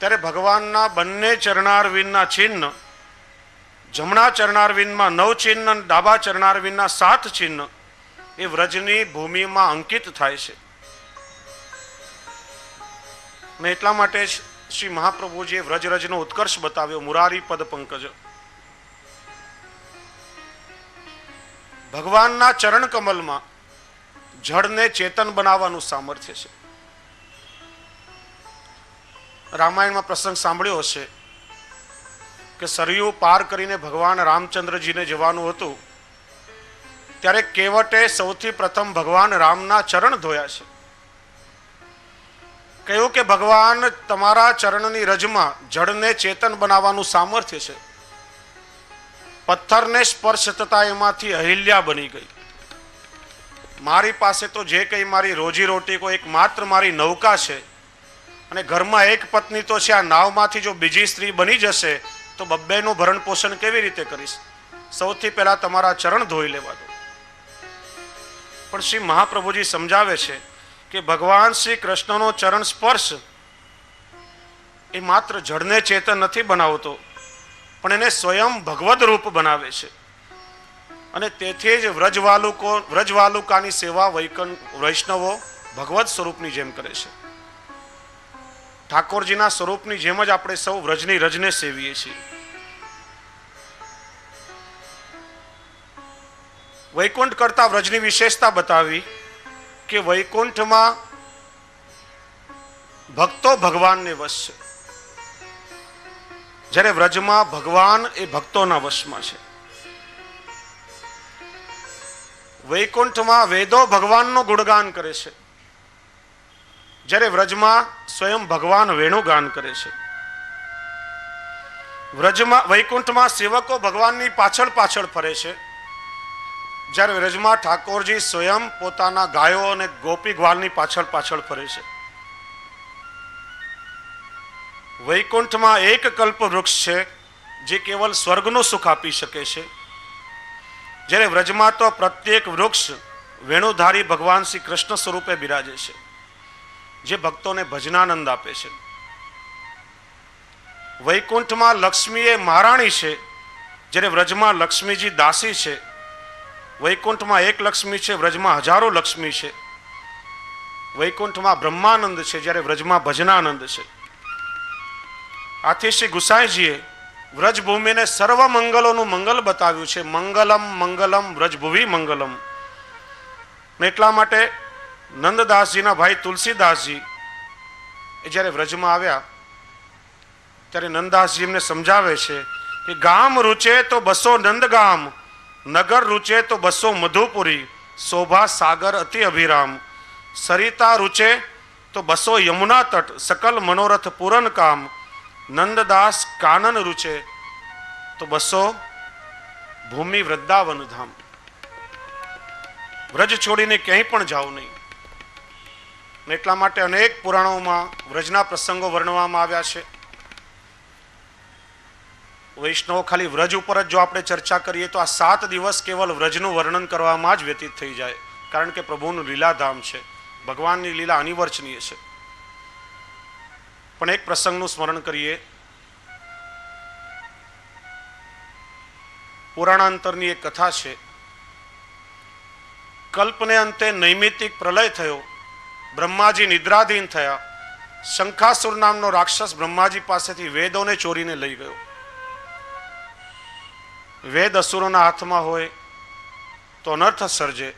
ત્યારે ભગવાનના બંને ચરણારવિંદના ચિહ્ન, જમણા ચરણારવિંદમાં 9 ચિહ્ન, ડાબા ચરણારવિંદના 7 ચિહ્ન એ વ્રજની ભૂમિમાં અંકિત થાય છે. અને એટલા માટે શ્રી મહાપ્રભુજીએ વ્રજરજનો ઉત્કર્ષ બતાવ્યો. મુરારી પદ પંકજ, ભગવાનના ચરણ કમલમાં જળને ચેતન બનાવવાનું સામર્થ્ય છે. રામાયણમાં પ્રસંગ સાંભળ્યો હશે કે સરયુ પાર કરીને ભગવાન રામચંદ્રજીને જવાનું હતું, ત્યારે કેવટે સૌથી પ્રથમ ભગવાન રામના ચરણ ધોયા છે. કહ્યું કે ભગવાન, તમારા ચરણની રજમાં જળને ચેતન બનાવવાનું સામર્થ્ય છે. પથ્થરને સ્પર્શ થતા એમાંથી અહિલ્યા બની ગઈ. મારી પાસે તો જે કંઈ મારી રોજી રોટી કોઈ એકમાત્ર મારી નૌકા છે, અને ઘરમાં એક પત્ની તો છે. આ નાવમાંથી જો બીજી સ્ત્રી બની જશે તો બબ્બેનું ભરણ પોષણ કેવી રીતે કરીશ? સૌથી પહેલા તમારા ચરણ ધોઈ લેવા દો. પણ શ્રી મહાપ્રભુજી સમજાવે છે કે ભગવાન શ્રી કૃષ્ણનો ચરણ સ્પર્શ એ માત્ર જળને ચેતન નથી બનાવતો, પણ એને સ્વયં ભગવદ રૂપ બનાવે છે. અને તેથી જ વ્રજવાલુકાની સેવા વૈષ્ણવો ભગવત સ્વરૂપની જેમ કરે છે. ઠાકોરજીના સ્વરૂપની જેમ જ આપણે સૌ વ્રજની રજને સેવીએ છીએ. વૈકુંઠ કરતા વ્રજની વિશેષતા બતાવી કે વૈકુંઠમાં ભક્તો ભગવાનને વશ છે, જ્યારે વ્રજમાં ભગવાન એ ભક્તોના વશમાં છે. વૈકુંઠમાં વેદો ભગવાનનું ગુણગાન કરે છે, જ્યારે વ્રજમાં સ્વયં ભગવાન વેણુગાન કરે છે. વૈકુંઠમાં સેવકો ભગવાનની પાછળ પાછળ ફરે છે, જ્યારે વ્રજમાં ઠાકોરજી સ્વયં પોતાના ગાયો અને ગોપી ગ્વાલની પાછળ પાછળ ફરે છે. વૈકુંઠમાં એક કલ્પ વૃક્ષ છે જે કેવલ સ્વર્ગનું સુખ આપી શકે છે, જ્યારે વ્રજમાં તો પ્રત્યેક વૃક્ષ વેણુધારી ભગવાન શ્રી કૃષ્ણ સ્વરૂપે બિરાજે છે, જે ભક્તોને ભજનાનંદ આપે છે. વૈકુંઠમાં લક્ષ્મી એ મહારાણી છે, જ્યારે વ્રજમાં લક્ષ્મીજી દાસી છે. વૈકુંઠમાં એક લક્ષ્મી છે, વ્રજમાં હજારો લક્ષ્મી છે. વૈકુંઠમાં બ્રહ્માનંદ છે, જ્યારે વ્રજમાં ભજનાનંદ છે. આથી શ્રી ગુસાઈજીએ વ્રજભૂમિને સર્વ મંગલોનું મંગલ બતાવ્યું છે. મંગલમ મંગલમ વ્રજભુવિ મંગલમ. એટલા માટે નંદદાસજીના ભાઈ તુલસીદાસજી એ જ્યારે વ્રજમાં આવ્યા ત્યારે નંદદાસજી એમને સમજાવે છે કે ગામ રૂચે તો બસો નંદગામ, નગર રૂચે તો બસો મધુપુરી, શોભા સાગર અતિ અભિરામ, સરિતા રૂચે તો બસો યમુના તટ, સકલ મનોરથ પૂરન કામ, નંદદાસ કાનન રૂચે તો બસો ભૂમિ વૃંદાવન ધામ. વ્રજ છોડીને ક્યાંય પણ જાવ નહીં. એટલા માટે અનેક પુરાણોમાં વ્રજના પ્રસંગો વર્ણવવામાં આવ્યા છે. વૈષ્ણવો ખાલી વ્રજ ઉપર જ જો આપણે ચર્ચા કરીએ તો આ 7 દિવસ કેવલ વ્રજનું વર્ણન કરવામાં જ વ્યતીત થઈ જાય, કારણ કે પ્રભુનું લીલાધામ છે, ભગવાનની લીલા અનિવર્ચનીય છે. પણ એક પ્રસંગનું સ્મરણ કરીએ. પુરાણાંતરની એક કથા છે. કલ્પને અંતે નૈમિતિક પ્રલય થયો, બ્રહ્માજી નિદ્રાધીન થયા. શંખાસુર નામનો રાક્ષસ બ્રહ્માજી પાસેથી વેદોને ચોરીને લઈ ગયો. વેદ અસુરોના હાથમાં હોય તો અનર્થ સર્જે.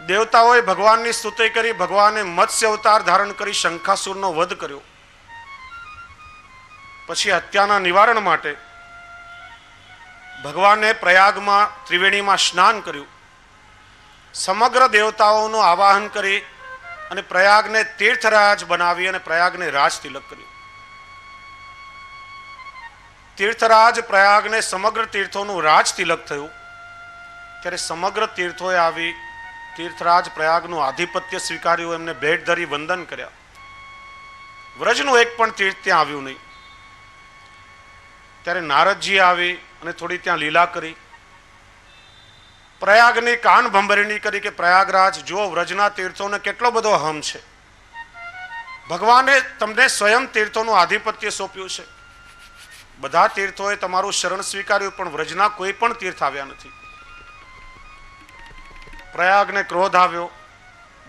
દેવતાઓએ ભગવાનની સ્તુતિ કરી, ભગવાને મત્સ્ય અવતાર ધારણ કરી શંખાસુરનો વધ કર્યો. પછી હત્યાના નિવારણ માટે ભગવાને પ્રયાગમાં ત્રિવેણીમાં સ્નાન કર્યું. સમગ્ર દેવતાઓનું આવાહન કરી અને પ્રયાગને તીર્થરાજ બનાવી અને પ્રયાગને રાજ તિલક કર્યું. તીર્થરાજ પ્રયાગને સમગ્ર તીર્થોનું રાજ તિલક થયું. ત્યારે સમગ્ર તીર્થોએ આવી તીર્થરાજ પ્રયાગનું આધિપત્ય સ્વીકાર્યું, એમને ભેટ ધરી વંદન કર્યા. વ્રજનું એક પણ તીર્થ ત્યાં આવ્યું નહીં. ત્યારે નારદજી આવી અને થોડી ત્યાં લીલા કરી. પ્રયાગની કાન ભંભરણી કરી કે પ્રયાગરાજ જુઓ, વ્રજના તીર્થોને કેટલો બધો અહમ છે. ભગવાને તમને સ્વયં તીર્થોનું આધિપત્ય સોંપ્યું છે. બધા તીર્થોએ તમારું શરણ સ્વીકાર્યું, પણ વ્રજના કોઈ પણ તીર્થ આવ્યા નથી. પ્રયાગને ક્રોધ આવ્યો.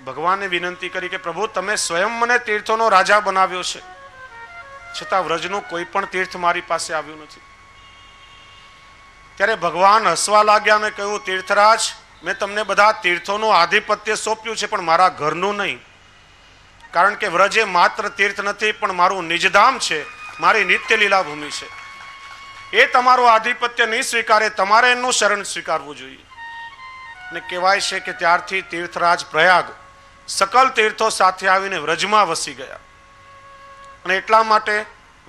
ભગવાને વિનંતી કરી કે પ્રભુ, તમે સ્વયં મને તીર્થોનો રાજા બનાવ્યો છે, છતાં વ્રજનું કોઈ પણ તીર્થ મારી પાસે આવ્યું નથી. ત્યારે ભગવાન હસવા લાગ્યા અને કહ્યું, તીર્થરાજ, મેં તમને બધા તીર્થોનું આધિપત્ય સોંપ્યું છે, પણ મારા ઘરનું નહીં. કારણ કે વ્રજ એ માત્ર તીર્થ નથી, પણ મારું નિજધામ છે, મારી નિત્ય લીલા ભૂમિ છે. એ તમારું આધિપત્ય નહીં સ્વીકારે, તમારે એનું શરણ સ્વીકારવું જોઈએ. અને કહેવાય છે કે ત્યારથી તીર્થરાજ પ્રયાગ સકલ તીર્થો સાથે આવીને વ્રજમાં વસી ગયા. અને એટલા માટે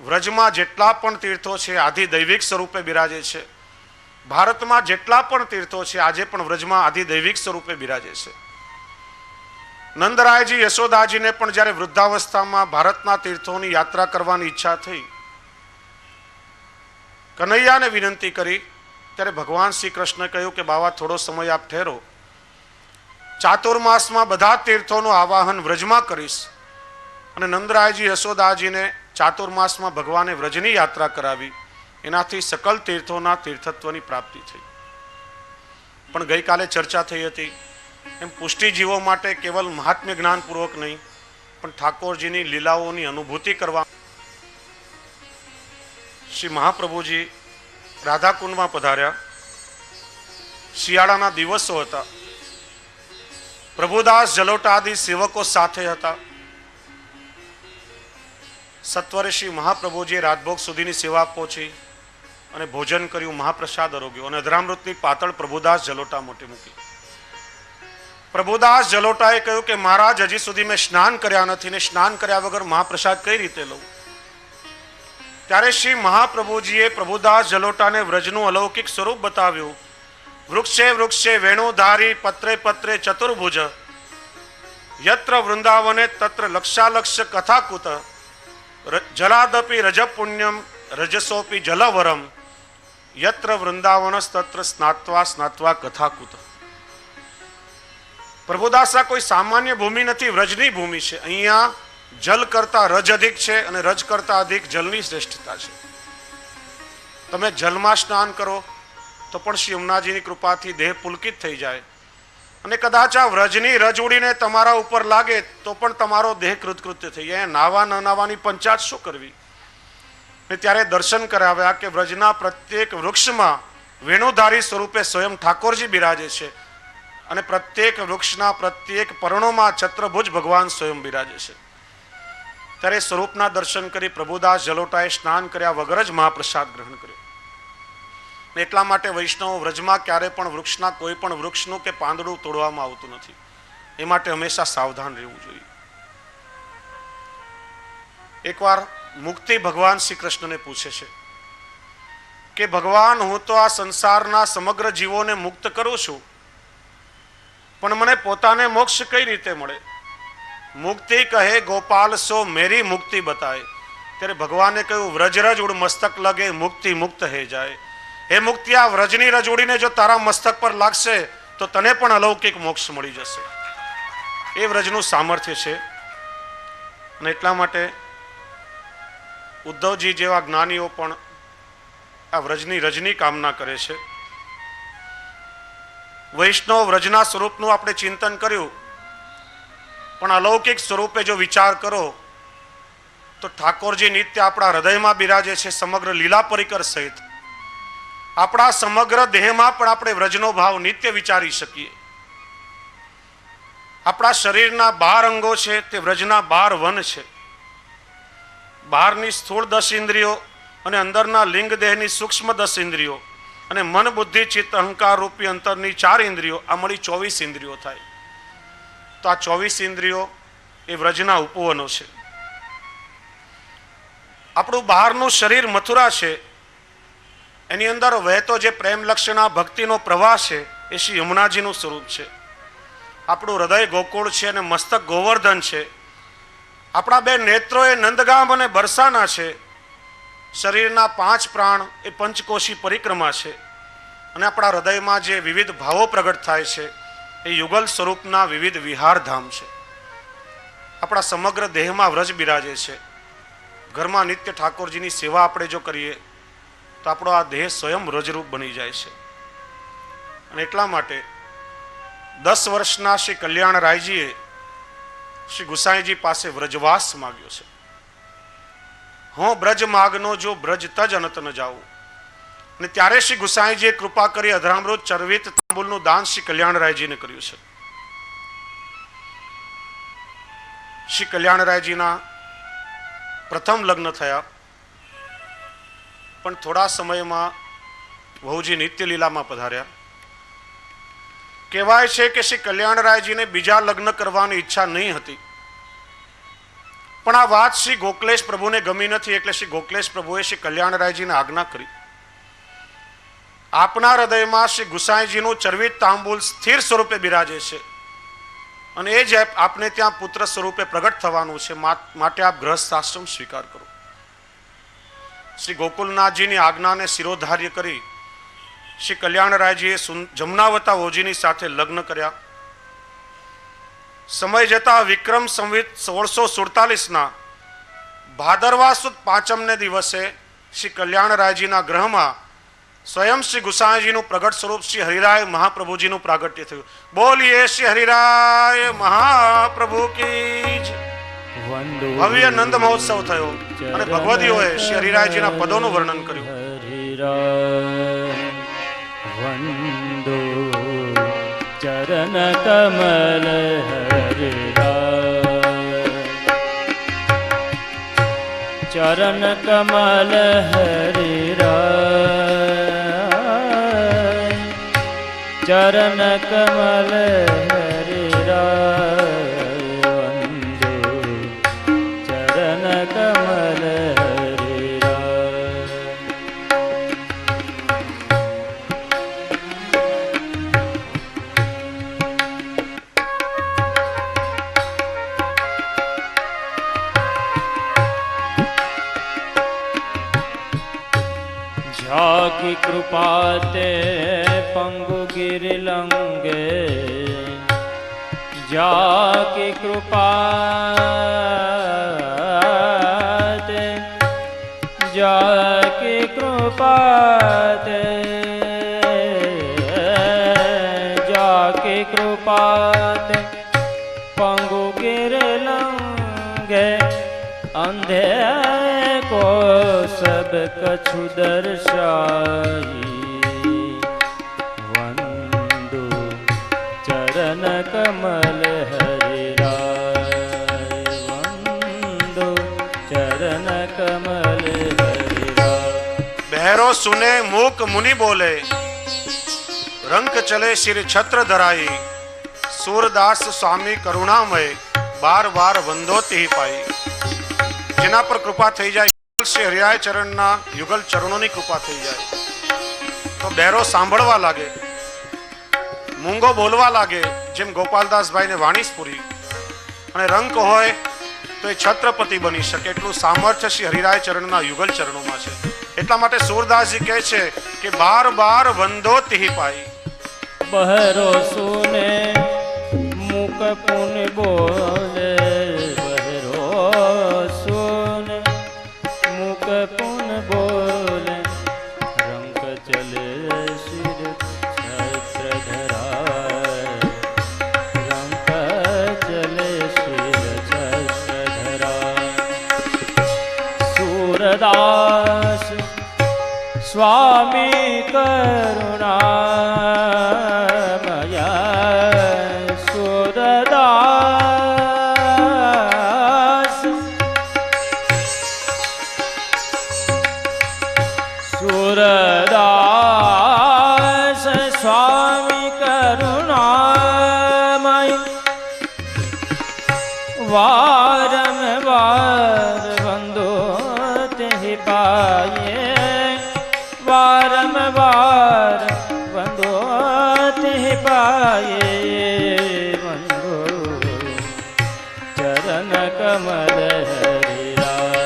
વ્રજમાં જેટલા પણ તીર્થો છે આધિદૈવિક સ્વરૂપે બિરાજે છે. ભારતમાં જેટલા પણ તીર્થો છે આજે પણ વ્રજમાં આધિદૈવિક સ્વરૂપે બિરાજે છે. નંદરાયજી યશોદાજીને પણ જ્યારે વૃદ્ધાવસ્થામાં ભારતના તીર્થોની યાત્રા કરવાની ઈચ્છા થઈ, કનૈયાને વિનંતી કરી, ત્યારે ભગવાન શ્રી કૃષ્ણ કહ્યું કે બાવા, થોડો સમય આપ ઠહેરો. ચાતુર્માસમાં બધા તીર્થોનું આવાહન વ્રજમાં કરીશ. અને નંદરાયજી યશોદાજીને ચાતુર્માસમાં ભગવાને વ્રજની યાત્રા કરાવી. એનાથી સકલ તીર્થોના તીર્થત્વની પ્રાપ્તિ થઈ. પણ ગઈકાલે ચર્ચા થઈ હતી એમ પુષ્ટિજીવો માટે કેવલ મહાત્મ્ય જ્ઞાનપૂર્વક નહીં, પણ ઠાકોરજીની લીલાઓની અનુભૂતિ કરવા શ્રી મહાપ્રભુજી રાધાકુંડમાં પધાર્યા. શિયાળાના દિવસો હતા. પ્રભુદાસ જલોટા આદિ સેવકો સાથે હતા. સત્વરે શ્રી મહાપ્રભુજીએ રાજભોગ સુધીની સેવા પહોંચી અને ભોજન કર્યું, મહાપ્રસાદ આરોગ્યો અને અધરામૃતની પાતળ પ્રભુદાસ જલોટા મોટી મૂકી. પ્રભુદાસ જલોટાએ કહ્યું કે મહારાજ, હજી સુધી મેં સ્નાન કર્યા નથી ને સ્નાન કર્યા વગર મહાપ્રસાદ કઈ રીતે લઉં? ત્યારે શ્રી મહાપ્રભુજીએ પ્રભુદાસ જલોટાને વ્રજનું અલૌકિક સ્વરૂપ બતાવ્યું. વૃક્ષે વૃક્ષે વેણુધારી, પત્રે પત્રે ચતુર્ભુજ, યત્ર વૃંદાવને તત્ર લક્ષાલક્ષ કથાકુત, જલાદપી રજ પુણ્યમ રજસોપી જલવરમ, યત્ર વૃંદાવનસ તત્ર સ્નાત્વા સ્નાત્વા કથાકુત. પ્રભુદાસા કોઈ સામાન્ય ભૂમિ નથી, વ્રજની ભૂમિ છે. અહીંયા જલ કરતા રજ અધિક છે અને રજ કરતા અધિક જલની શ્રેષ્ઠતા છે. તમે જલમાં સ્નાન કરો તો પણ શ્રી યમુનાજીની કૃપાથી દેહ પુલકિત થઈ જાય, અને કદાચ આ વ્રજની રજ ઉડીને તમારા ઉપર લાગે તો પણ તમારો દેહ કૃતકૃત્ય થઈ જાય. નાવા ન નાવાની પંચાયત શું કરવી? ને ત્યારે દર્શન કરાવ્યા કે વ્રજના પ્રત્યેક વૃક્ષમાં વેણુધારી સ્વરૂપે સ્વયં ઠાકોરજી બિરાજે છે, અને પ્રત્યેક વૃક્ષના પ્રત્યેક પર્ણોમાં છત્રભુજ ભગવાન સ્વયં બિરાજે છે. ત્યારે સ્વરૂપના દર્શન કરી પ્રભુદાસ જલોટાએ સ્નાન કર્યા વગર જ મહાપ્રસાદ ગ્રહણ કર્યો. એટલા માટે વૈષ્ણવ વ્રજમાં ક્યારે પણ વૃક્ષના કોઈ પણ વૃક્ષનું કે પાંદડું તોડવામાં આવતું નથી. એ માટે હંમેશા સાવધાન રહેવું જોઈએ. એકવાર મુક્તિ ભગવાન શ્રી કૃષ્ણને પૂછે છે કે ભગવાન, હું તો આ સંસારના સમગ્ર જીવોને મુક્ત કરું છું, પણ મને પોતાને મોક્ષ કઈ રીતે મળે? મુક્તિ કહે ગોપાલ સો મેરી મુક્તિ બતાય. ત્યારે ભગવાને કહ્યું, વ્રજરજ ઉડ મસ્તક લગે મુક્તિ મુક્ત હે જાય. હે મુક્તિ, આ વ્રજની રજ ઉડીને જો તારા મસ્તક પર લાગશે તો તને પણ અલૌકિક મોક્ષ મળી જશે. એ વ્રજનું સામર્થ્ય છે. અને એટલા માટે ઉદ્ધવજી જેવા જ્ઞાનીઓ પણ આ વ્રજની રજની કામના કરે છે. વૈષ્ણવ વ્રજના સ્વરૂપનું આપણે ચિંતન કર્યું, પણ અલૌકિક સ્વરૂપે જો વિચાર કરો તો ઠાકોરજી નિત્ય આપણા હૃદયમાં બિરાજે છે, સમગ્ર લીલા પરિકર સહિત. આપણા સમગ્ર દેહમાં પણ આપણે વ્રજનો ભાવ નિત્ય વિચારી શકીએ. આપણા શરીરના 12 અંગો છે તે વ્રજના 12 વન છે. બહારની સ્થૂળ 10 ઇન્દ્રિયો અને અંદરના લિંગ દેહની સૂક્ષ્મ 10 ઇન્દ્રિયો અને મન બુદ્ધિ ચિત્ત અહંકાર રૂપી અંતરની 4 ઇન્દ્રિયો, આ મળી 24 ઇન્દ્રિયો થાય. તો આ 24 ઇન્દ્રિયો એ વ્રજના ઉપવનો છે. આપણું બહારનું શરીર મથુરા છે, એની અંદર વહેતો જે પ્રેમ લક્ષણા ભક્તિનો પ્રવાહ છે એ શ્રી યમુનાજીનું સ્વરૂપ છે. આપણું હૃદય ગોકુળ છે અને મસ્તક ગોવર્ધન છે. આપણા 2 નેત્રો એ નંદગામ અને બરસાના છે. શરીરના 5 પ્રાણ એ પંચકોશી પરિક્રમા છે. અને આપણા હૃદયમાં જે વિવિધ ભાવો પ્રગટ થાય છે એ યુગલ સ્વરૂપના વિવિધ વિહાર ધામ છે. આપણા સમગ્ર દેહમાં વ્રજ બિરાજે છે. ઘરમાં નિત્ય ઠાકોરજીની સેવા આપણે જો કરીએ તો આપણો આ દેહ સ્વયં વ્રજરૂપ બની જાય છે. અને એટલા માટે 10 વર્ષના શ્રી કલ્યાણ રાયજીએ શ્રી ગુસાઈજી પાસે વ્રજવાસ માગ્યો છે. હું બ્રજ માગનો જો બ્રજ તજ અનત ન જાઉં. અને ત્યારે શ્રી ગુસાઈજીએ કૃપા કરી અધરામૃત ચરવિત તાંબુલનું દાન શ્રી કલ્યાણ રાયજીને કર્યું છે. શ્રી કલ્યાણ રાયજીના પ્રથમ લગ્ન થયા, પણ થોડા સમયમાં વહુજી નિત્ય લીલામાં પધાર્યા. કહેવાય છે કે શ્રી કલ્યાણ રાયજીને બીજા લગ્ન કરવાની ઈચ્છા નહીં હતી, પણ આ વાત શ્રી ગોકલેશ પ્રભુને ગમી નથી, એટલે શ્રી ગોકલેશ પ્રભુએ શ્રી કલ્યાણ રાયજીને આજ્ઞા કરી. આપના હૃદયમાં શ્રી ગુસાઈજીનું ચરવિત તાંબુલ સ્થિર સ્વરૂપે બિરાજે છે અને એ જ આપને ત્યાં પુત્ર સ્વરૂપે પ્રગટ થવાનું છે, માટે આપ ગૃહસ્થ આશ્રમ સ્વીકાર કરો. શ્રી ગોકુલનાથજીની આજ્ઞાને શિરોધાર્ય કરી શ્રી કલ્યાણ રાયજીએ જમનાવતા ઓજીની સાથે લગ્ન કર્યા. સમય જતા વિક્રમ સંવત 1647ના ભાદરવા સુદ 5ને દિવસે શ્રી કલ્યાણ રાયજીના ગ્રહમાં સ્વયં શ્રી ગુસાઈજીનું પ્રગટ સ્વરૂપ શ્રી હરિરાય મહાપ્રભુજીનું પ્રાગટ્ય થયું. બોલીએ શ્રી હરિરાય મહાપ્રભુ કી જય. ભવ્ય નંદ મહોત્સવ થયો અને ભગવતીઓએ શ્રી હરિરાયજીના પદોનું વર્ણન કર્યું. વંદો ચરણ કમલ હરિરાય, ચરણ કમલ હરિરાય, ચરણ કમલ હરિરાય, વંદો ચરણ કમલ की कृपा ते पंगु गिर लंगे, जाकी कृपा ते, जाकी कृपा ते, जाकी कृपा ते पंगु गिर लंगे, अंधे को सब कछु दर्शाई, वंदो चरण कमल हरिराय, वंदो चरण कमल हरिराय. बहरो सुने मूक मुनि बोले, रंक चले सिर छत्र धराई, सूरदास स्वामी करुणामय, बार बार वंदो ती पाई. જેના પર કૃપા થઈ જાય, શ્રી હરિરાય ચરણના યુગલ ચરણોની કૃપા થઈ જાય તો બહેરો સાંભળવા લાગે, મૂંગો બોલવા લાગે, જેમ ગોપાલદાસભાઈને વાણી સ્ફુરી, અને રંક હોય તો એ છત્રપતિ બની શકે, એટલું સામર્થ્ય શ્રી હરિરાય ચરણના યુગલ ચરણોમાં છે. એટલા માટે સૂરદાસજી કહે છે કે બાર બાર વંદો તિહી પાઈ. બહેરો સુને મુક પુન બોલે, पुन बोले, रंक चले सिर छत्र धराय, रंक चले सिर छत्र धराय. सूरदास स्वामी करुणामय, सूरदास सूरदास स्वामी करुणामय, वारंवार वंदो तिहि पाये, वारंवार वंदो तिहि पाये, वंदो चरण कमल हरिराय,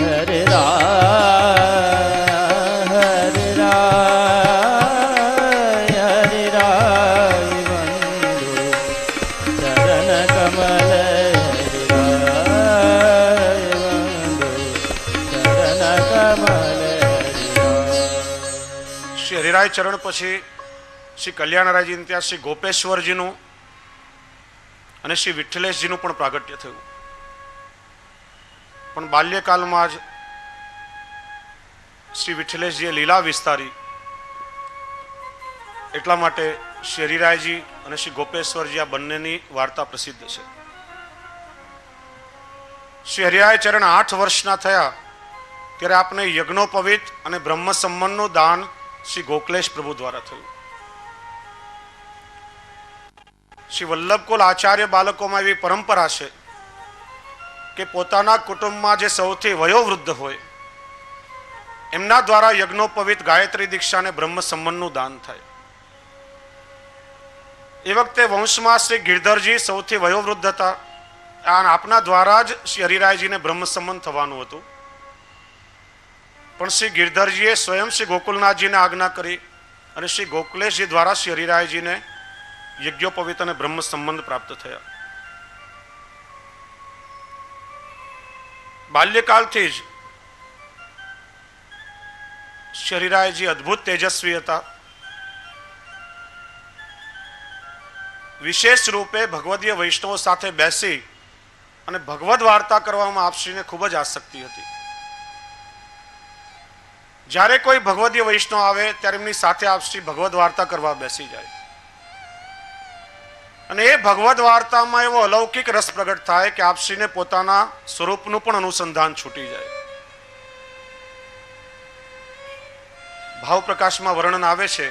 हरिराय. શ્રી હરિરાય ચરણ પછી શ્રી કલ્યાણરાયજી ત્યાં શ્રી ગોપેશ્વરજીનું અને શ્રી વિઠ્ઠલેશજીનું પણ પ્રાગટ્ય થયું. પણ બાલ્યકાલમાં જ શ્રી વિઠ્ઠલેશજીએ લીલા વિસ્તારી, એટલા માટે શ્રી હરિરાયજી અને શ્રી ગોપેશ્વરજી આ બંનેની વાર્તા પ્રસિદ્ધ છે. શ્રી હરિરાય ચરણ 8 વર્ષના થયા ત્યારે આપને યજ્ઞોપવિત અને બ્રહ્મ સંબંધનું દાન શ્રી ગોકલેશ પ્રભુ દ્વારા થયું. શ્રી વલ્લભકુલ આચાર્ય બાળકોમાં એવી પરંપરા છે કે પોતાના કુટુંબમાં જે સૌથી વયોવૃદ્ધ હોય એમના દ્વારા યજ્ઞોપવિત ગાયત્રી દીક્ષા અને બ્રહ્મ સંબંધનું દાન થાય. એ વખતે વંશમાં શ્રી ગિરધરજી સૌથી વયોવૃદ્ધ હતા. આપના દ્વારા જ શ્રી હરિરાયજીને બ્રહ્મ સંબંધ થવાનું હતું. પણ શ્રી ગિરધરજીએ સ્વયં શ્રી ગોકુલનાથજીને આજ્ઞા કરી અને શ્રી ગોકલેશજી દ્વારા શ્રી હરિરાયજીને યજ્ઞોપવિત અને બ્રહ્મ સંબંધ પ્રાપ્ત થયા. બાલ્યકાલથી જ શ્રી હરિરાયજી અદ્ભુત તેજસ્વી હતા. વિશેષ રૂપે ભગવદીય વૈષ્ણવો સાથે બેસી અને ભગવદ વાર્તા કરવામાં આપશ્રીને ખૂબ જ આસક્તિ હતી. જ્યારે કોઈ ભગવદીય વૈષ્ણવ આવે ત્યારે એમની સાથે આપશ્રી ભગવદ વાર્તા કરવા બેસી જાય અને એ ભગવદ વાર્તામાં એવો અલૌકિક રસ પ્રગટ થાય કે આપશ્રીને પોતાના સ્વરૂપનું પણ અનુસંધાન છૂટી જાય. ભાવ પ્રકાશમાં વર્ણન આવે છે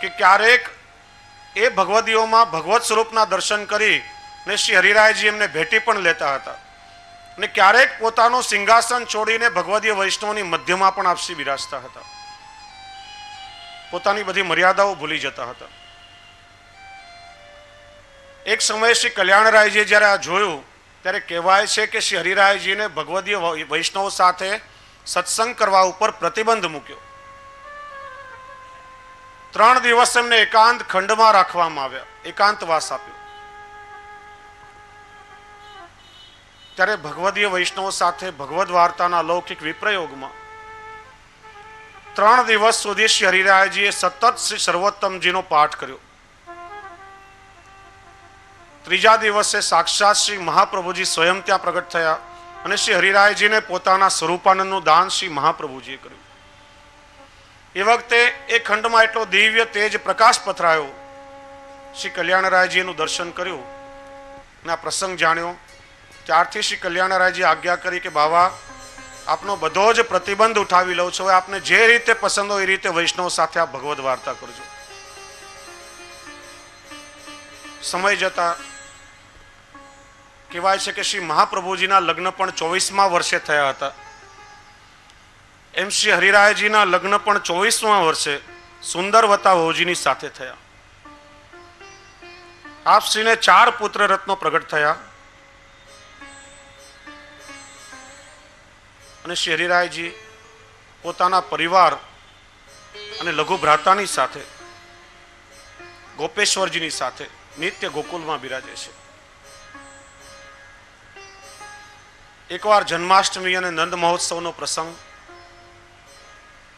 કે ક્યારેક એ ભગવદીઓમાં ભગવત સ્વરૂપના દર્શન કરી ને શ્રી હરિરાયજી એમને ભેટી પણ લેતા હતા અને ક્યારેક પોતાનું સિંહાસન છોડીને ભગવદીય વૈષ્ણવની મધ્યમાં પણ આપસી બિરાજતા હતા. પોતાની બધી મર્યાદાઓ ભૂલી જતા હતા. એક સમયે શ્રી કલ્યાણરાયજીએ જ્યારે આ જોયું ત્યારે કહેવાય છે કે શ્રી હરિરાયજીને ભગવદીય વૈષ્ણવ સાથે સત્સંગ કરવા ઉપર પ્રતિબંધ મૂક્યો. 3 દિવસ એમને એકાંત ખંડમાં રાખવામાં આવ્યા, એકાંતવાસ આપ્યો. ત્યારે ભગવદીય વૈષ્ણવો સાથે ભગવદ વાર્તાના અલૌકિક વિપ્રયોગમાં 3 દિવસ સુધી શ્રી હરિરાયજીએ સતત શ્રી સર્વોત્તમજીનો પાઠ કર્યો. 3જા દિવસે સાક્ષાત શ્રી મહાપ્રભુજી સ્વયં ત્યાં પ્રગટ થયા અને શ્રી હરિરાયજીને પોતાના સ્વરૂપાનંદનું દાન શ્રી મહાપ્રભુજીએ કર્યું. એ વખતે એ ખંડમાં એટલો દિવ્ય તેજ પ્રકાશ પથરાયો. શ્રી કલ્યાણરાયજીનું દર્શન કર્યું અને આ પ્રસંગ જાણ્યો. ત્યારથી શ્રી કલ્યાણરાયજી આજ્ઞા કરી કે બાવા, આપનો બધો જ પ્રતિબંધ ઉઠાવી લઉં છું. હવે આપને જે રીતે પસંદ હોય એ રીતે વૈષ્ણવ સાથે આપ ભગવદ વાર્તા કરજો. સમય જતા કહેવાય છે કે શ્રી મહાપ્રભુજીના લગ્ન પણ 24મા વર્ષે થયા હતા. એમ શ્રી હરિરાયજીના લગ્ન પણ 24મા વર્ષે સુંદરવતા વહુજીની સાથે થયા. આપશ્રીને 4 પુત્ર રત્નો પ્રગટ થયા અને શ્રી હરિરાયજી પોતાના પરિવાર અને લઘુ ભ્રાતાની સાથે ગોપેશ્વરજીની સાથે નિત્ય ગોકુલમાં બિરાજે છે. એકવાર જન્માષ્ટમી અને નંદ મહોત્સવનો પ્રસંગ.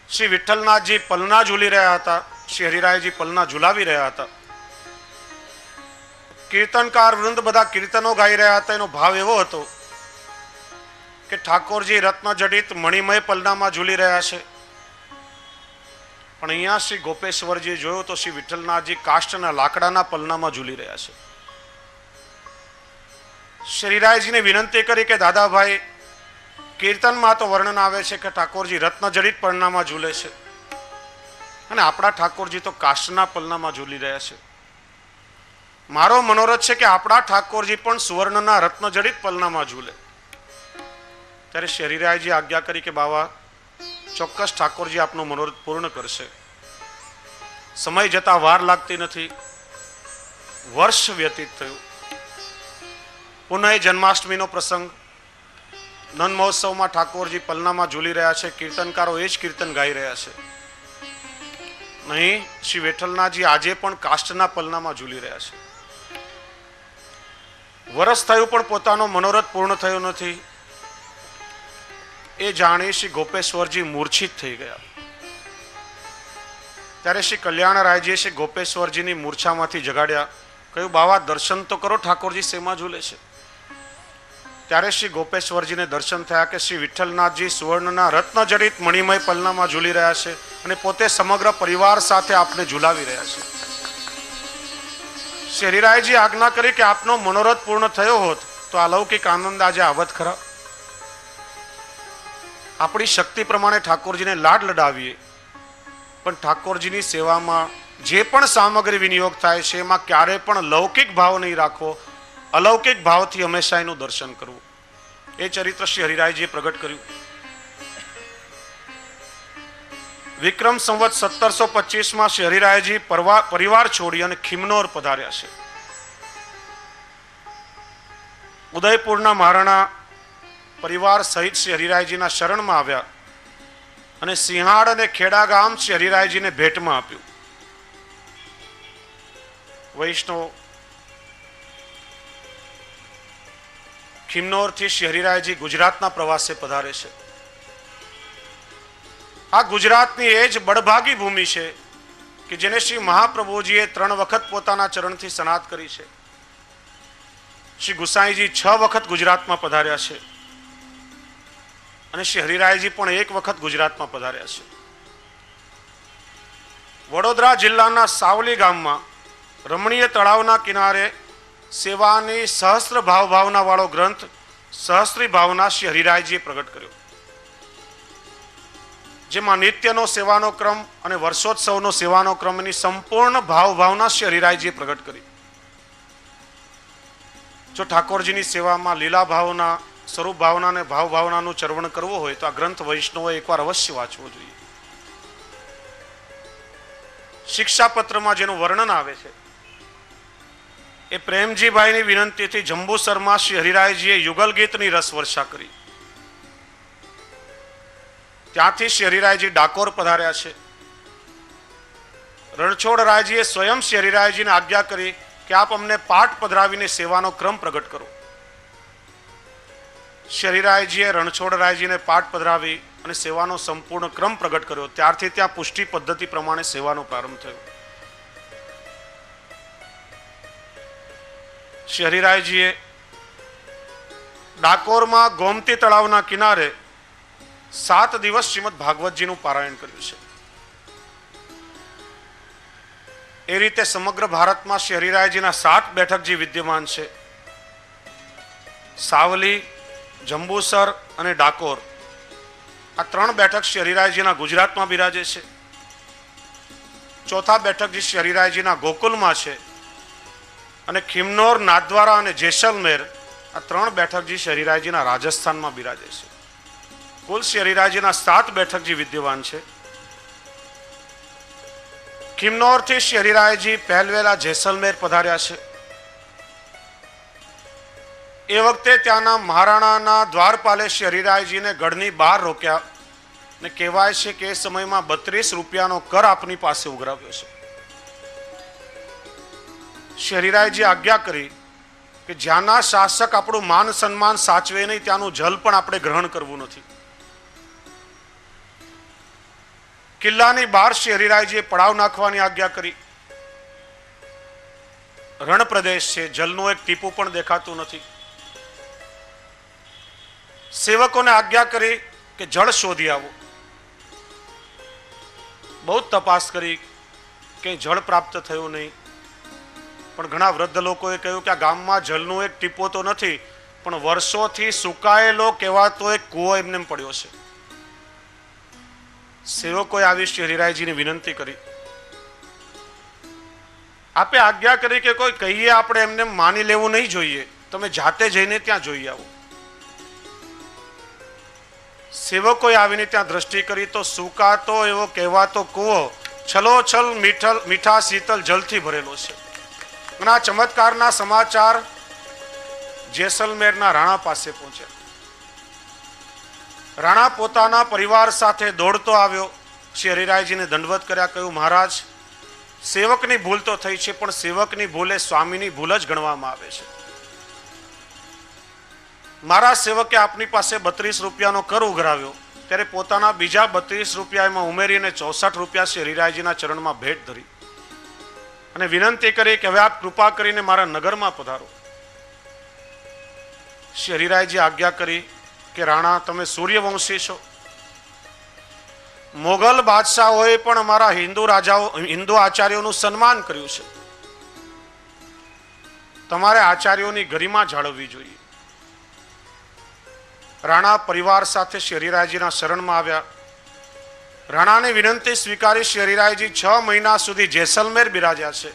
શ્રી વિઠ્ઠલનાથજી પલના ઝૂલી રહ્યા હતા, શ્રી હરિરાયજી પલના ઝુલાવી રહ્યા હતા. કીર્તનકાર વૃંદ બધા કીર્તનો ગાઈ રહ્યા હતા. એનો ભાવ એવો હતો કે ઠાકોરજી રત્નજડિત મણિમય પલનામાં ઝૂલી રહ્યા છે. પણ અહીંયા શ્રી ગોપેશ્વરજી જોયું તો શ્રી વિઠ્ઠલનાથજી કાષ્ટના લાકડાના પલનામાં ઝૂલી રહ્યા છે. શ્રીરાયજીને વિનંતી કરી કે દાદાભાઈ, કીર્તનમાં તો વર્ણન આવે છે કે ઠાકોરજી રત્નજડિત પલનામાં ઝૂલે છે અને આપણા ઠાકોરજી તો કાષ્ટના પલનામાં ઝૂલી રહ્યા છે. મારો મનોરથ છે કે આપણા ઠાકોરજી પણ સુવર્ણના રત્નજડિત પલનામાં ઝૂલે. ત્યારે શ્રી હરિરાયજી આજ્ઞા કરી કે બાવા, ચોક્કસ ઠાકોરજી આપનો મનોરથ પૂર્ણ કરશે. સમય જતા વાર લાગતી નથી. વર્ષ વ્યતીત થયું. પુનઃ જન્માષ્ટમીનો પ્રસંગ. નંદ મહોત્સવમાં ઠાકોરજી પલનામાં ઝૂલી રહ્યા છે. કીર્તનકારો એ જ કીર્તન ગાઈ રહ્યા છે. નહીં, શ્રી વિઠ્ઠલનાથજી આજે પણ કાષ્ટના પલનામાં ઝૂલી રહ્યા છે. વર્ષ થયું પણ પોતાનો મનોરથ પૂર્ણ થયો નથી. એ જાણી શ્રી ગોપેશ્વરજી મૂર્છિત થઈ ગયા. ત્યારે શ્રી કલ્યાણરાયજીએ શ્રી ગોપેશ્વરજીની મૂર્છામાંથી જગાડ્યા. કહ્યું, બાવા દર્શન તો કરો, ઠાકોરજી શેમાં ઝૂલે છે? ત્યારે શ્રી ગોપેશ્વરજીને દર્શન થયા કે શ્રી વિઠ્ઠલનાથજી સુવર્ણના રત્નજડિત મણિમય પલનામાં ઝૂલી રહ્યા છે અને પોતે સમગ્ર પરિવાર સાથે આપને ઝૂલાવી રહ્યા છે. શ્રી હરિરાયજી આજ્ઞા કરી કે આપનો મનોરથ પૂર્ણ થયો હોત તો અલૌકિક આનંદ આજે આવત ખરા. આપણી શક્તિ પ્રમાણે ઠાકોરજીને લાડ લડાવીએ, પણ ઠાકોરજીની સેવામાં જે પણ સામગ્રી વિનિયોગ થાય છે એમાં ક્યારેય પણ લૌકિક ભાવ નહીં રાખવો, અલૌકિક ભાવથી હંમેશા એનું દર્શન કરવું. એ ચરિત્ર શ્રી હરિરાયજીએ પ્રગટ કર્યું. વિક્રમ સંવત 1725 શ્રી હરિરાયજી પરિવાર છોડી અને ખિમનોર પધાર્યા છે. ઉદયપુરના મહારાણા પરિવાર સહિત શ્રી હરિરાયજીના શરણમાં આવ્યા અને સિંહાડ અને ખેડા ગામ શ્રી હરિરાયજીને ભેટમાં આપ્યું. વૈષ્ણવ ખિમનોરથી શ્રી હરિરાયજી ગુજરાતના પ્રવાસે પધારે છે. આ ગુજરાતની એ જ બળભાગી ભૂમિ છે કે જેને શ્રી મહાપ્રભુજીએ 3 વખત પોતાના ચરણથી સનાત કરી છે. શ્રી ગુસાઈજી 6 વખત ગુજરાતમાં પધાર્યા છે અને શ્રી હરિરાયજી પણ 1 વખત ગુજરાતમાં પધાર્યા છે. વડોદરા જિલ્લાના સાવલી ગામમાં રમણીય તળાવના કિનારે સેવાની સહસ્ત્ર ભાવના વાળો ગ્રંથ સહસ્ત્રી ભાવના શ્રી હરિરાયજીએ પ્રગટ કર્યો, જેમાં નિત્યનો સેવાનો ક્રમ અને વર્ષોત્સવનો સેવાનો ક્રમની સંપૂર્ણ ભાવના શ્રી હરિરાયજીએ પ્રગટ કરી. જો ઠાકોરજીની સેવામાં લીલા ભાવના, સ્વરૂપ ભાવના અને ભાવનાનું ચરવણ કરવું હોય તો આ ગ્રંથ વૈષ્ણવોએ એકવાર અવશ્ય વાંચવો જોઈએ. શિક્ષાપત્રમાં જેનું વર્ણન આવે છે એ પ્રેમજીભાઈની વિનંતીથી જંબુસરમાં શ્રી હરિરાયજીએ યુગલ ગીતની રસ વર્ષા કરી. ત્યાંથી શ્રી હરિરાયજી ડાકોર પધાર્યા છે. રણછોડરાયજીએ સ્વયં શ્રી હરિરાયજીને આજ્ઞા કરી કે આપ અમને પાઠ પધરાવીને સેવાનો ક્રમ પ્રગટ કરો. શ્રી હરિરાયજીએ રણછોડરાયજીને પાઠ પધરાવી અને સેવાનો સંપૂર્ણ ક્રમ પ્રગટ કર્યો. ત્યારથી ત્યાં પુષ્ટિ પદ્ધતિ પ્રમાણે સેવાનો પ્રારંભ થયો. શ્રી હરિરાયજીએ ડાકોરમાં ગોમતી તળાવના કિનારે 7 દિવસ શ્રીમદ ભાગવતજીનું પારાયણ કર્યું છે. એ રીતે સમગ્ર ભારતમાં શ્રી હરિરાયજીના 7 બેઠકજી વિદ્યમાન છે. સાવલી, જંબુસર અને ડાકોર, આ 3 બેઠક શ્રી હરિરાયજીના ગુજરાતમાં બિરાજે છે. ચોથા બેઠકજી શ્રી હરિરાયજીના ગોકુલમાં છે અને ખિમનોર, નાથદ્વારા અને જેસલમેર, આ 3 બેઠકજી શ્રી હરિરાયજીના રાજસ્થાનમાં બિરાજે છે. કુલ શ્રી હરિરાયજીના 7 બેઠકજી વિદ્યમાન છે. ખિમનોરથી શ્રી હરિરાયજી પહેલવેલા જેસલમેર પધાર્યા છે. એ વખતે ત્યાંના મહારાણાના દ્વારપાલે શ્રી હરિરાયજીને ગઢની બહાર રોક્યા ને કહેવાય છે કે એ સમયમાં 32 રૂપિયાનો કર આપની પાસે ઉઘરાવ્યો છે. શ્રી હરિરાયજી આજ્ઞા કરી કે જ્યાંના શાસક આપણું માન સન્માન સાચવે નહીં ત્યાંનું જલ પણ આપણે ગ્રહણ કરવું નથી. કિલ્લાની બહાર શ્રી હરિરાયજીએ પડાવ નાખવાની આજ્ઞા કરી. રણ પ્રદેશ છે, જલનું એક ટીપું પણ દેખાતું નથી. સેવકોને આજ્ઞા કરી કે જળ શોધી આવો. બહુ તપાસ કરી કે જળ પ્રાપ્ત થયું નહીં, પણ ઘણા વૃદ્ધ લોકોએ કહ્યું કે આ ગામમાં જલનું એક ટીપો તો નથી, પણ વર્ષોથી સુકાયેલો કહેવાતો એક કૂવો એમને પડ્યો છે. સેવકોએ આવી શ્રી હરિરાયજીની વિનંતી કરી. આપે આજ્ઞા કરી કે કોઈ કહીએ આપણે એમને માની લેવું નહીં જોઈએ, તમે જાતે જઈને ત્યાં જોઈ આવો. સેવકોએ આવીને ત્યાં દ્રષ્ટિ કરી તો સુકાતો એવો કહેવાતો કૂવો છલોછલ મીઠા શીતલ જલથી ભરેલો છે. અને આ ચમત્કારના સમાચાર જેસલમેરના રાણા પાસે પહોંચ્યા. રાણા પોતાના પરિવાર સાથે દોડતો આવ્યો, શ્રી હરિરાયજીને દંડવત કર્યા. કહ્યું, મહારાજ, સેવકની ભૂલ તો થઈ છે, પણ સેવકની ભૂલ એ સ્વામીની ભૂલ જ ગણવામાં આવે છે. મારા સેવકે આપની પાસે 32 રૂપિયાનો કર ઉઘરાવ્યો, ત્યારે પોતાના બીજા 32 રૂપિયા એમાં ઉમેરીને 64 રૂપિયા શ્રી હરિરાયજીના ચરણમાં ભેટ ધરી અને વિનંતી કરી કે હવે આપ કૃપા કરીને મારા નગરમાં પધારો. શ્રી હરિરાયજી આજ્ઞા કરી કે રાણા, તમે સૂર્યવંશી છો, મોગલ બાદશાહોએ પણ અમારા હિન્દુ આચાર્યોનું સન્માન કર્યું છે, તમારે આચાર્યોની ગરિમા જાળવવી જોઈએ. રાણા પરિવાર સાથે શ્રી હરિરાયજીના શરણમાં આવ્યા. રાણાની વિનંતી સ્વીકારી શ્રી હરિરાયજી 6 મહિના સુધી જેસલમેર બિરાજ્યા છે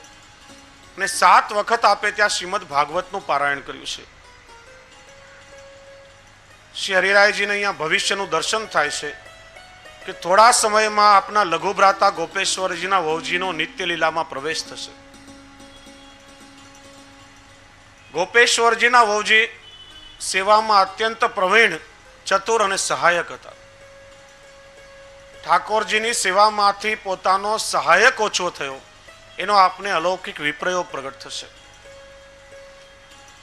અને 7 વખત આપે ત્યાં શ્રીમદ ભાગવતનું પારાયણ કર્યું છે. શ્રી હરિરાયજીને અહીંયા ભવિષ્યનું દર્શન થાય છે કે થોડા સમયમાં આપના લઘુ ભ્રાતા ગોપેશ્વરજીના વહુજીનો નિત્ય લીલામાં પ્રવેશ થશે. ગોપેશ્વરજીના વહુજી સેવામાં અત્યંત પ્રવીણ, ચતુર અને સહાયક હતા. ઠાકોરજીની સેવામાંથી પોતાનો સહાયક ઓછો થયો એનો આપને અલૌકિક વિપ્રયોગ પ્રગટ થશે.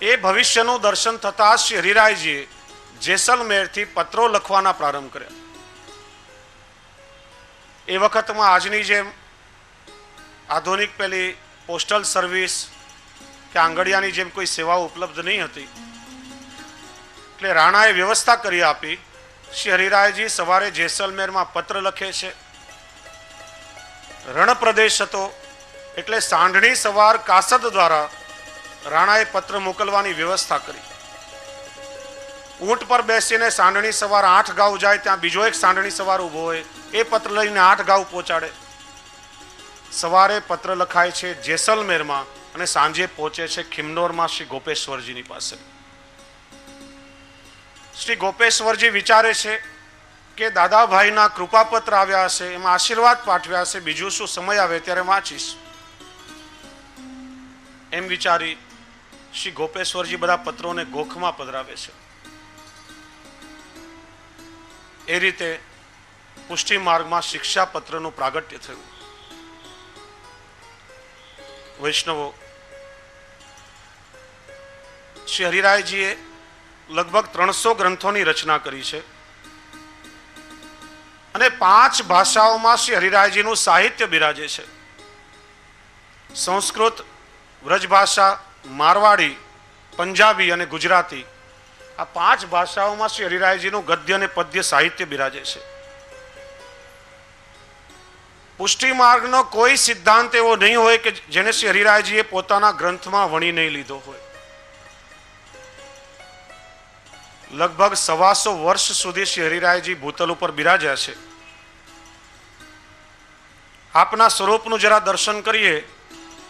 એ ભવિષ્યનું દર્શન થતા શ્રી હરિરાયજીએ જેસલમેરથી પત્રો લખવાના પ્રારંભ કર્યા. એ વખતમાં આજની જેમ આધુનિક પેલી પોસ્ટલ સર્વિસ કે આંગડિયાની જેમ કોઈ સેવાઓ ઉપલબ્ધ નહીં હતી, એટલે રાણાએ વ્યવસ્થા કરી આપી. શ્રી હરિરાયજી સવારે જેસલમેરમાં પત્ર લખે છે. રણ પ્રદેશ હતો એટલે સાંઢણી સવાર કાસદ દ્વારા રાણાએ પત્ર મોકલવાની વ્યવસ્થા કરી. ઊંટ પર બેસીને સાંઢણી સવાર 8 ગાઉ જાય, ત્યાં બીજો એક સાંઢણી સવાર ઊભો હોય, એ પત્ર લઈને 8 ગાઉ પહોંચાડે. સવારે પત્ર લખાય છે જેસલમેરમાં અને સાંજે પહોંચે છે ખિમનોરમાં શ્રી ગોપેશ્વરજીની પાસે. શ્રી ગોપેશ્વરજી વિચારે છે કે દાદાભાઈના કૃપાપત્ર આવ્યા હશે, એમાં આશીર્વાદ પાઠવ્યા હશે, બીજું શું, સમય આવે ત્યારે વાંચીશ. એમ વિચારી શ્રી ગોપેશ્વરજી બધા પત્રોને ગોખમાં પધરાવે છે. એ રીતે પુષ્ટિ માર્ગમાં શિક્ષાપત્રનું પ્રાગટ્ય થયું. વૈષ્ણવો, શ્રી હરિરાયજીએ લગભગ 300 ગ્રંથોની રચના કરી છે અને 5 ભાષાઓમાં શ્રી હરિરાયજીનું સાહિત્ય બિરાજે છે. સંસ્કૃત, વ્રજભાષા, મારવાડી, પંજાબી અને ગુજરાતી, આ 5 ભાષાઓમાં શ્રી હરિરાયજીનું ગદ્ય અને પદ્ય સાહિત્ય બિરાજે છે. પુષ્ટિ માર્ગનો કોઈ સિદ્ધાંત એવો નહીં હોય કે જેને શ્રી હરિરાયજીએ પોતાના ગ્રંથમાં વણી નહીં લીધો હોય. લગભગ 125 વર્ષ સુધી શ્રી હરિરાયજી ભૂતલ ઉપર બિરાજ્યા છે. આપના સ્વરૂપનું જરા દર્શન કરીએ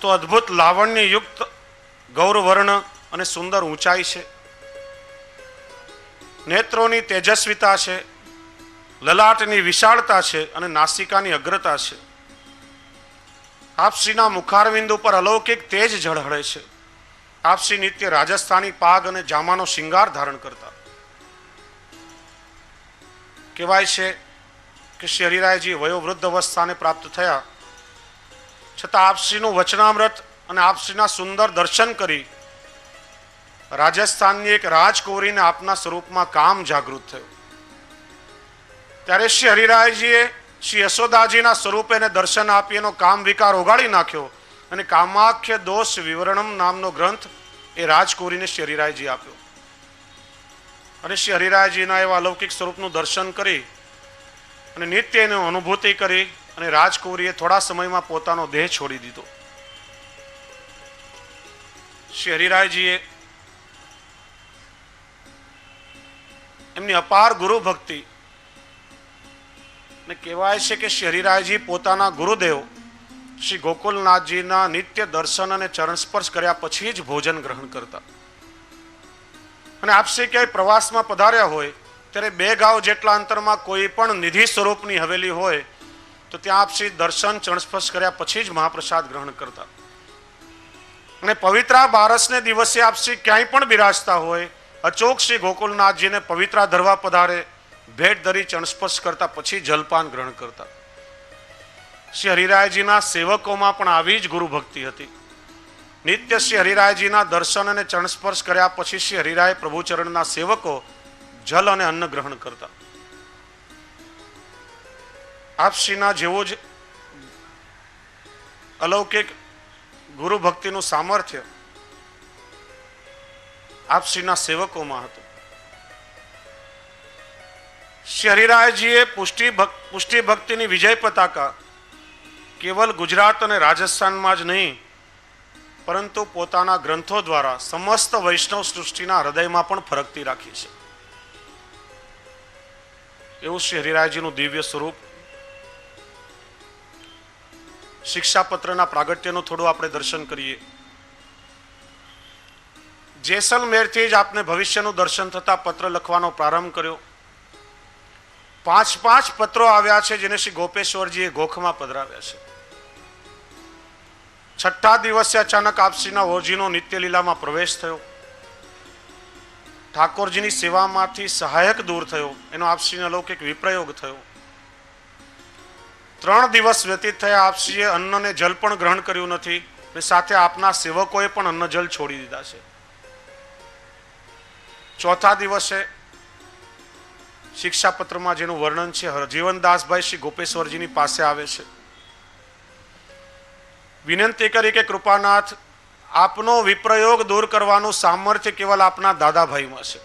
તો અદ્ભુત લાવણ્ય યુક્ત ગૌરવર્ણ અને સુંદર ઊંચાઈ છે. નેત્રોની તેજસ્વીતા છે, લલાટની વિશાળતા છે અને નાસિકાની અગ્રતા છે. આપશ્રીના મુખારવિંદ ઉપર અલૌકિક તેજ ઝળહળે છે. આપશ્રી નિત્ય રાજસ્થાની પાગ અને જામાનો શિંગાર ધારણ કરતા. કહેવાય છે કે શ્રી હરિરાયજી વયોવૃદ્ધ અવસ્થાને પ્રાપ્ત થયા છતાં આપશ્રીનું વચનામૃત અને આપશ્રીના સુંદર દર્શન કરી રાજસ્થાનની એક રાજકુંવરીને આપના સ્વરૂપમાં કામ જાગૃત થયું. ત્યારે શ્રી હરિરાયજીએ શ્રી યશોદાજીના સ્વરૂપે એને દર્શન આપી એનો કામ વિકાર ઓગાળી નાખ્યો અને કામાખ્ય દોષ વિવરણમ નામનો ગ્રંથ એ રાજકુંવરીને શ્રી હરિરાયજી આપ્યો. અને શ્રી હરિરાયજીના એવા અલૌકિક સ્વરૂપનું દર્શન કરી અને નિત્ય એની અનુભૂતિ કરી અને રાજકુંવરીએ થોડા સમયમાં પોતાનો દેહ છોડી દીધો. શ્રી હરિરાયજીએ એમની અપાર ગુરુ ભક્તિ ને કહેવાય છે કે શ્રી હરિરાયજી પોતાના ગુરુદેવ શ્રી ગોકુલનાથજીના નિત્ય દર્શન અને ચરણ સ્પર્શ કર્યા પછી જ ભોજન ગ્રહણ કરતા. અને આપશ્રી ક્યાંય પ્રવાસમાં પધાર્યા હોય ત્યારે 2 ગાંવ જેટલા અંતરમાં કોઈ પણ નિધિ સ્વરૂપની હવેલી હોય તો ત્યાં આપશ્રી દર્શન ચરણ સ્પર્શ કર્યા પછી જ મહાપ્રસાદ ગ્રહણ કરતા. અને પવિત્રા બારસને દિવસે આપશ્રી ક્યાંય પણ બિરાજતા હોય અચોક શ્રી ગોકુલનાથજીને પવિત્રા ધરવા પધારે, ભેટ ધરી ચરણ સ્પર્શ કરતા પછી જલપાન ગ્રહણ કરતા. શ્રી હરિરાયજીના સેવકોમાં પણ આવી જ ગુરુ ભક્તિ હતી. નિત્ય શ્રી હરિરાયજીના દર્શન અને ચરણ સ્પર્શ કર્યા પછી શ્રી હરિરાય પ્રભુચરણના સેવકો જલ અને અન્ન ગ્રહણ કરતા. આપશ્રીના જેવું જ અલૌકિક ગુરુ ભક્તિનું સામર્થ્ય આપશ્રીના સેવકોમાં હતું. શ્રી હરિરાયજીએ પુષ્ટિ ભક્તિની વિજય પતાકા કેવલ ગુજરાત અને રાજસ્થાનમાં જ નહીં પરંતુ પોતાના ગ્રંથો દ્વારા સમસ્ત વૈષ્ણવ સૃષ્ટિના હૃદયમાં પણ ફરકતી રાખી છે. એવું શ્રી હરિરાયજીનું દિવ્ય સ્વરૂપ. શિક્ષાપત્રના પ્રાગટ્યનું થોડું આપણે દર્શન કરીએ. જેસલમેરથી જ આપને ભવિષ્યનું દર્શન થતા પત્ર લખવાનો પ્રારંભ કર્યો. 5 પત્રો આવ્યા છે જેને શ્રી ગોપેશ્વરજીએ ગોખમાં પધરાવ્યા છે. 6ઠ્ઠા દિવસે અચાનક આપશ્રીના ઓરજીનો નિત્યલીલામાં પ્રવેશ થયો. ઠાકોરજીની સેવામાંથી સહાયક દૂર થયો. એનો આપશ્રીને અલૌકિક વિપ્રયોગ થયો. 3 દિવસ વ્યતીત થયા. આપશ્રીએ અન્ન ને જલ પણ ગ્રહણ કર્યું નથી અને સાથે આપના સેવકોએ પણ અન્ન જલ છોડી દીધા છે. 4થા દિવસે શિક્ષાપત્રમાં જેનું વર્ણન છે, હરજીવનદાસભાઈ શ્રી ગોપેશ્વરજીની પાસે આવે છે. વિનંતી કરી કે કૃપાનાથ, આપનો વિપ્રયોગ દૂર કરવાનું સામર્થ્ય કેવલ આપના દાદાભાઈમાં છે.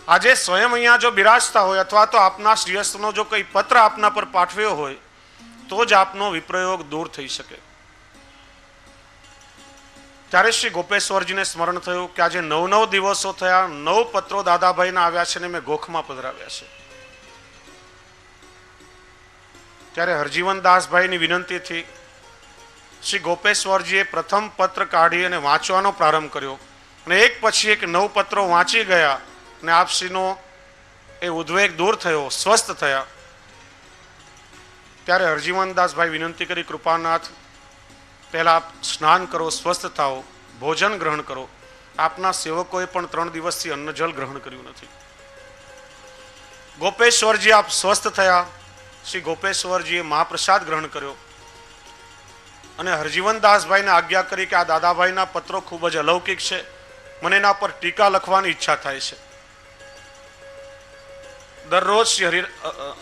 આજે સ્વયં અહીંયા જો બિરાજતા હોય અથવા તો આપના શ્રીહસ્તનો જો કોઈ પત્ર આપના પર પાઠવ્યો હોય તો જ આપનો વિપ્રયોગ દૂર થઈ શકે. ત્યારે શ્રી ગોપેશ્વરજીને સ્મરણ થયું કે આજે 9 દિવસો થયા, 9 પત્રો દાદાભાઈના આવ્યા છે ને મેં ગોખમાં પધરાવ્યા છે. ત્યારે હરજીવનદાસભાઈની વિનંતીથી શ્રી ગોપેશ્વરજીએ પ્રથમ પત્ર કાઢી અને વાંચવાનો પ્રારંભ કર્યો અને એક પછી એક 9 પત્રો વાંચી ગયા અને આપશ્રીનો એ ઉદ્વેગ દૂર થયો, સ્વસ્થ થયા. ત્યારે હરજીવનદાસભાઈ વિનંતી કરી, કૃપાનાથ, પહેલા આપ સ્નાન કરો, સ્વસ્થ થાઓ, ભોજન ગ્રહણ કરો. આપના સેવકોએ પણ 3 દિવસથી અન્ન જલ ગ્રહણ કર્યું નથી. ગોપેશ્વરજી આપ સ્વસ્થ થયા. શ્રી ગોપેશ્વરજીએ મહાપ્રસાદ ગ્રહણ કર્યો અને હરજીવનદાસભાઈને આજ્ઞા કરી કે આ દાદાભાઈના પત્રો ખૂબ જ અલૌકિક છે, મને એના પર ટીકા લખવાની ઈચ્છા થાય છે. દરરોજ શ્રી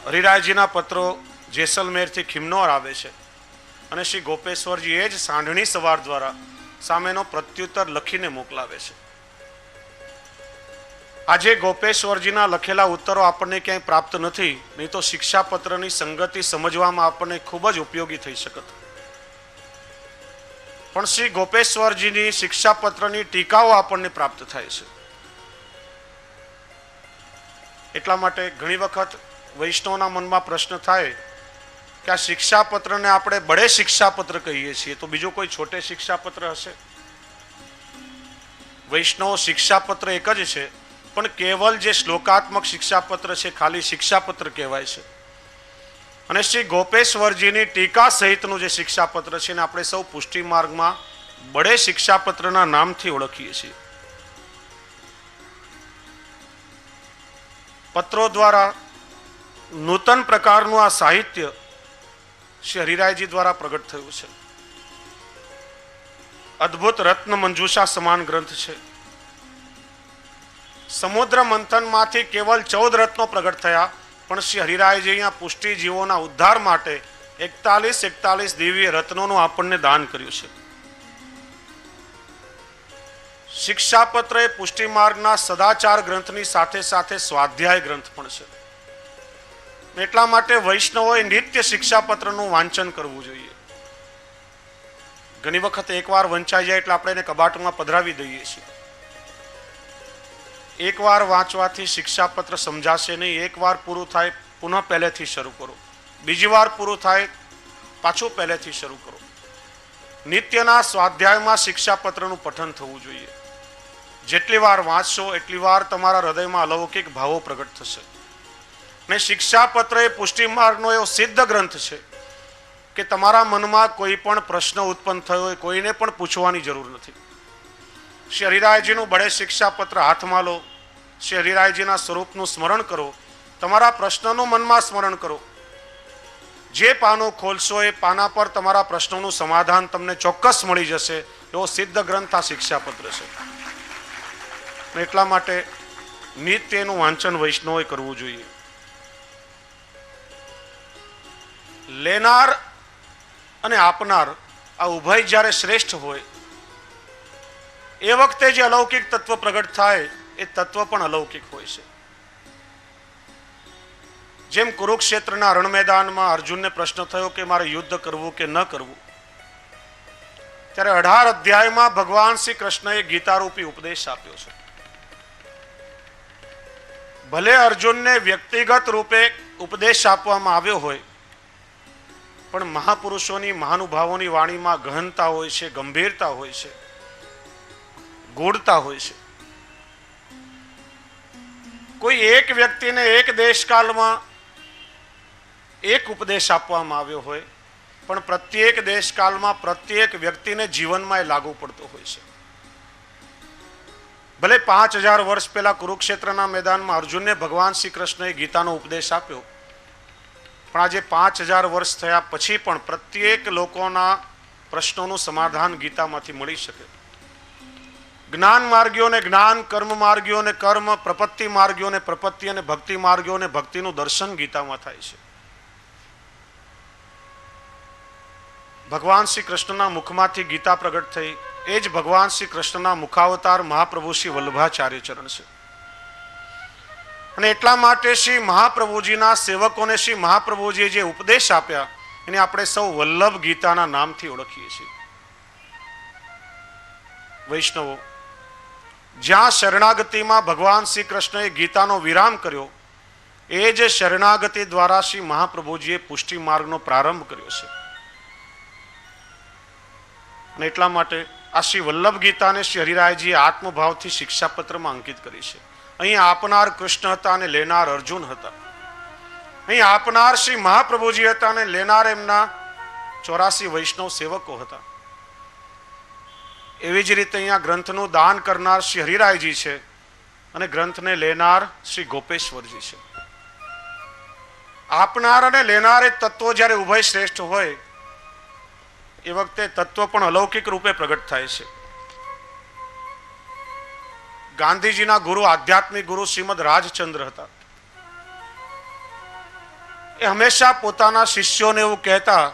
હરિરાયજીના પત્રો જેસલમેરથી ખિમનોર આવે છે અને શ્રી ગોપેશ્વરજી એ જ સાંઢણી સવાર દ્વારા સામેનો પ્રત્યુત્તર લખીને મોકલાવે છે. આજે ગોપેશ્વરજીના લખેલા ઉત્તરો આપણને ક્યાંય પ્રાપ્ત નથી, નહીં તો શિક્ષાપત્રની સંગતિ સમજવામાં આપણને ખૂબ જ ઉપયોગી થઈ શકત. પણ શ્રી ગોપેશ્વરજીની શિક્ષાપત્રની ટીકાઓ આપણને પ્રાપ્ત થાય છે. એટલા માટે ઘણી વખત વૈષ્ણવના મનમાં પ્રશ્ન થાય કે આ શિક્ષાપત્રને આપણે બડે શિક્ષાપત્ર કહીએ છીએ, તો બીજું કોઈ છોટે શિક્ષાપત્ર હશે? વૈષ્ણવ શિક્ષાપત્ર એક જ છે, પણ કેવલ જે શ્લોકાત્મક શિક્ષાપત્ર છે ખાલી શિક્ષાપત્ર કહેવાય છે. અને શ્રી ગોપેશ્વરજીની ટીકા સહિતનું જે શિક્ષાપત્ર છે એને આપણે સૌ પુષ્ટિ માર્ગમાં બડે શિક્ષાપત્રના નામથી ઓળખીએ છીએ. પત્રો દ્વારા નૂતન પ્રકારનું આ સાહિત્ય શ્રી હરિરાયજી દ્વારા પ્રગટ થયું છે. અદ્ભુત રત્ન મંજુષા સમાન ગ્રંથ છે. સમુદ્ર મંથનમાંથી કેવલ 14 રત્નો પ્રગટ થયા, પણ શ્રી હરિરાયજી અહીંયા પુષ્ટિ જીવોના ઉદ્ધાર માટે 41 દિવ્ય રત્નોનું આપણને દાન કર્યું છે. શિક્ષાપત્ર એ પુષ્ટિ માર્ગના સદાચાર ગ્રંથની સાથે સાથે સ્વાધ્યાય ગ્રંથ પણ છે. એટલા માટે વૈષ્ણવોએ નિત્ય શિક્ષાપત્રનું વાંચન કરવું જોઈએ. ઘણી વખત એકવાર વંચાઈ જાય એટલે આપણે એને કબાટમાં પધરાવી દઈએ છીએ. એકવાર વાંચવાથી શિક્ષાપત્ર સમજાશે નહીં. એકવાર પૂરું થાય પુનઃ પહેલેથી શરૂ કરો, બીજી વાર પૂરું થાય પાછું પહેલેથી શરૂ કરો. નિત્યના સ્વાધ્યાયમાં શિક્ષાપત્રનું પઠન થવું જોઈએ. જેટલી વાર વાંચશો એટલી વાર તમારા હૃદયમાં અલૌકિક ભાવો પ્રગટ થશે. ને શિક્ષાપત્ર એ પુષ્ટિ માર્ગનો એવો સિદ્ધ ગ્રંથ છે કે તમારા મનમાં કોઈ પણ પ્રશ્ન ઉત્પન્ન થયો હોય કોઈને પણ પૂછવાની જરૂર નથી. શ્રી હરિરાયજીનું બડે શિક્ષાપત્ર હાથમાં લો, શ્રી હરિરાયજીના સ્વરૂપનું સ્મરણ કરો, તમારા પ્રશ્નનું મનમાં સ્મરણ કરો. જે પાનું ખોલશો એ પાના પર તમારા પ્રશ્નોનું સમાધાન તમને ચોક્કસ મળી જશે. એવો સિદ્ધ ગ્રંથ આ શિક્ષાપત્ર છે. એટલા માટે નિત્ય એનું વાંચન વૈષ્ણવોએ કરવું જોઈએ. લેનાર અને આપનાર આ ઉભય જ્યારે શ્રેષ્ઠ હોય એ વખતે જે અલૌકિક તત્વ પ્રગટ થાય એ તત્વ પણ અલૌકિક હોય છે. જેમ કુરુક્ષેત્રના રણ મેદાનમાં અર્જુનને પ્રશ્ન થયો કે મારે યુદ્ધ કરવું કે ન કરવું, ત્યારે 18 અધ્યાયમાં ભગવાન શ્રી કૃષ્ણએ ગીતારૂપી ઉપદેશ આપ્યો છે. ભલે અર્જુનને વ્યક્તિગત રૂપે ઉપદેશ આપવામાં આવ્યો હોય, પણ મહાપુરુષોની મહાનુભાવોની વાણીમાં ગહનતા હોય છે, ગંભીરતા હોય છે, ગૂઢતા હોય છે. કોઈ એક વ્યક્તિને એક દેશકાલમાં એક ઉપદેશ આપવામાં આવ્યો હોય, પણ પ્રત્યેક દેશકાલમાં પ્રત્યેક વ્યક્તિને જીવનમાં એ લાગુ પડતો હોય છે. ભલે 5000 વર્ષ પહેલા કુરુક્ષેત્રના મેદાનમાં અર્જુનને ભગવાન શ્રી કૃષ્ણએ ગીતાનો ઉપદેશ આપ્યો, પણ આજે 5000 વર્ષ થયા પછી પણ પ્રત્યેક લોકોના પ્રશ્નોનું સમાધાન ગીતામાંથી મળી શકે. જ્ઞાન માર્ગીઓને જ્ઞાન, કર્મ માર્ગીઓને કર્મ, પ્રપત્તિ માર્ગીઓને પ્રપત્તિ અને ભક્તિ માર્ગીઓને ભક્તિનું દર્શન ગીતામાં થાય છે. ભગવાન શ્રી કૃષ્ણના મુખમાંથી ગીતા પ્રગટ થઈ, એ જ ભગવાન શ્રી કૃષ્ણના મુખાવતાર મહાપ્રભુ શ્રી વલ્લભાચાર્ય ચરણ છે. અને એટલા માટે શ્રી મહાપ્રભુજીના સેવકોને શ્રી મહાપ્રભુજીએ જે ઉપદેશ આપ્યા એને આપણે સૌ વલ્લભ ગીતાના નામથી ઓળખીએ છીએ. વૈષ્ણવો, જ્યાં શરણાગતિમાં ભગવાન શ્રી કૃષ્ણએ ગીતાનો વિરામ કર્યો, એ જ શરણાગતિ દ્વારા શ્રી મહાપ્રભુજીએ પુષ્ટિ માર્ગનો પ્રારંભ કર્યો છે. અને એટલા માટે આ શ્રી વલ્લભ ગીતાને શ્રી હરિરાયજીએ આત્મભાવથી શિક્ષાપત્રમાં અંકિત કરી છે. અહીં આપનાર કૃષ્ણ હતા અને લેનાર અર્જુન હતા. અહીં આપનાર શ્રી મહાપ્રભુજી હતા અને લેનાર એમના 84 વૈષ્ણવ સેવકો હતા. એવી જ રીતે અહીંયા ગ્રંથનું દાન કરનાર શ્રી હરિરાયજી છે અને ગ્રંથને લેનાર શ્રી ગોપેશ્વરજી છે. આપનાર અને લેનાર એ તત્વો જ્યારે ઉભય શ્રેષ્ઠ હોય એ વખતે તત્વ પણ અલૌકિક રૂપે પ્રગટ થાય છે. ગાંધીજીના ગુરુ, આધ્યાત્મિક ગુરુ શ્રીમદ રાજચંદ્ર હતા. એ હંમેશા પોતાના શિષ્યોને એવું કહેતા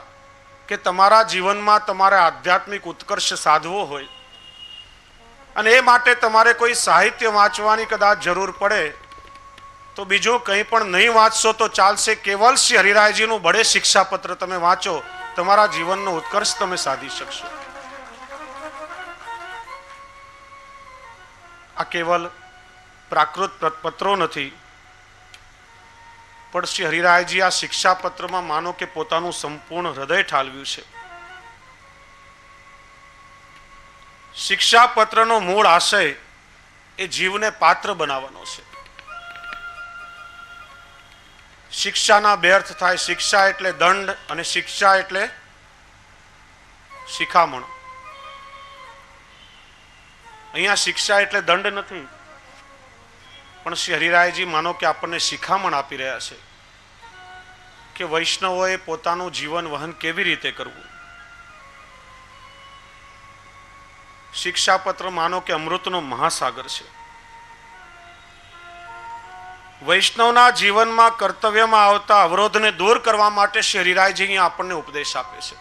કે તમારા જીવનમાં તમારે આધ્યાત્મિક ઉત્કર્ષ સાધવો હોય અને એ માટે તમારે કોઈ સાહિત્ય વાંચવાની કદાચ જરૂર પડે તો બીજું કંઈ પણ નહીં વાંચશો તો ચાલશે, કેવલ શ્રી હરિરાયજીનું બળે શિક્ષાપત્ર તમે વાંચો, તમારા જીવનનો ઉત્કર્ષ તમે સાધી શકશો. આ કેવલ પ્રાકૃત પત્રો નથી, પણ શ્રી હરિરાયજી આ શિક્ષાપત્રમાં માનો કે પોતાનું સંપૂર્ણ હૃદય ઠાલવ્યું છે. શિક્ષાપત્રનો મૂળ આશય એ જીવને પાત્ર બનાવવાનો છે. શિક્ષાના બે અર્થ થાય. શિક્ષા એટલે દંડ અને શિક્ષા એટલે શિખામણ. અહીંયા શિક્ષા એટલે દંડ નથી, પણ શ્રી હરિરાયજી માનો કે આપણને શિખામણ આપી રહ્યા છે કે વૈષ્ણવોએ પોતાનું જીવન વહન કેવી રીતે કરવું. શિક્ષાપત્ર માનો કે અમૃતનો મહાસાગર છે. વૈષ્ણવના જીવનમાં કર્તવ્યમાં આવતા અવરોધને દૂર કરવા માટે શ્રી હરિરાયજી અહીંયા આપણને ઉપદેશ આપે છે.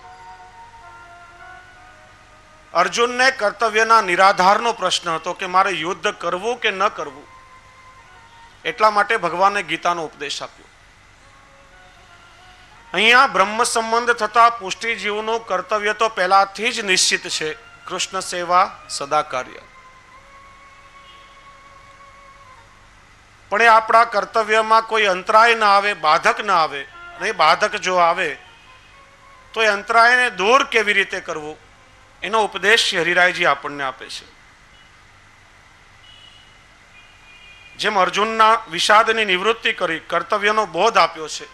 અર્જુનને કર્તવ્યના નિરાધારનો પ્રશ્ન હતો કે મારે યુદ્ધ કરવું કે ન કરવું. એટલા માટે ભગવાને ગીતાનો ઉપદેશ આપ્યો. અહીંયા બ્રહ્મ સંબંધ થતા પુષ્ટિજીવનું કર્તવ્ય તો પહેલાથી જ નિશ્ચિત છે. કૃષ્ણ સેવા સદા કાર્ય. પણ એ આપણા કર્તવ્યમાં કોઈ અંતરાય ના આવે, બાધક ના આવે. અને એ બાધક જો આવે તો એ અંતરાયને દૂર કેવી રીતે કરવું એનો ઉપદેશ શ્રી હરિરાયજી આપણને આપે છે. જેમ અર્જુનના વિષાદની નિવૃત્તિ કરી કર્તવ્યનો બોધ આપ્યો છે,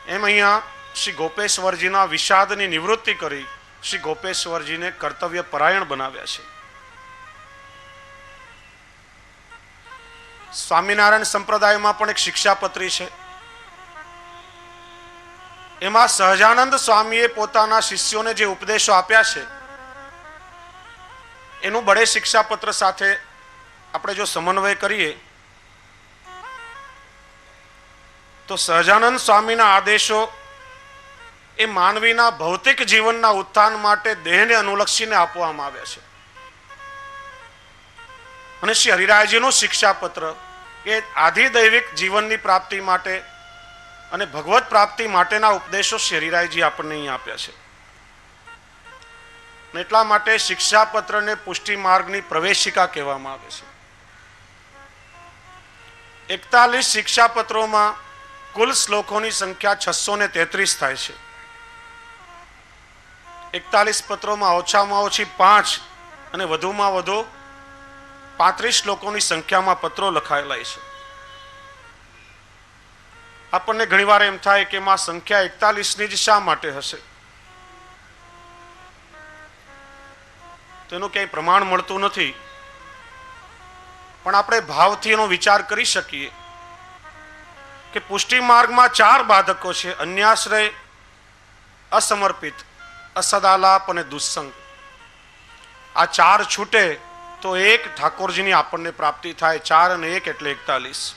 એમ અહીંયા શ્રી ગોપેશ્વરજીના વિષાદની નિવૃત્તિ કરી શ્રી ગોપેશ્વરજીને કર્તવ્ય પરાયણ બનાવ્યા છે. સ્વામિનારાયણ સંપ્રદાયમાં પણ એક શિક્ષાપત્રી છે. એમાં સહજાનંદ સ્વામીએ પોતાના શિષ્યોને જે ઉપદેશો આપ્યા છે એનું બળે શિક્ષાપત્ર સાથે આપણે જો સમન્વય કરીએ તો સહજાનંદ સ્વામીના આદેશો એ માનવીના ભૌતિક જીવનના ઉત્થાન માટે દેહને અનુલક્ષીને આપવામાં આવ્યા છે. અને શ્રી હરિરાયજીનું શિક્ષાપત્ર એ આધિદૈવિક જીવનની પ્રાપ્તિ માટે અને ભગવત પ્રાપ્તિ માટેના ઉપદેશો શ્રી હરિરાયજી આપણને અહીં આપ્યા છે. એટલા માટે શિક્ષાપત્રને પુષ્ટિ માર્ગની પ્રવેશિકા કહેવામાં આવે છે. 41 શિક્ષાપત્રોમાં કુલ શ્લોકોની સંખ્યા 633 થાય છે. 41 પત્રોમાં ઓછામાં ઓછી 5 અને વધુમાં વધુ 35 શ્લોકોની સંખ્યામાં પત્રો લખાયેલા છે. આપણને ઘણીવાર એમ થાય કે એમાં સંખ્યા 41ની જ શા માટે હશે? તેનું ક્યાંય પ્રમાણ મળતું નથી, પણ આપણે ભાવથી એનો વિચાર કરી શકીએ કે પુષ્ટિ માર્ગમાં 4 બાધકો છે: અન્યાશ્રય, અસમર્પિત, અસદાલાપ અને દુસ્સંગ. આ 4 છૂટે તો એક ઠાકોરજીની આપણને પ્રાપ્તિ થાય. 4 અને 1 એટલે 41.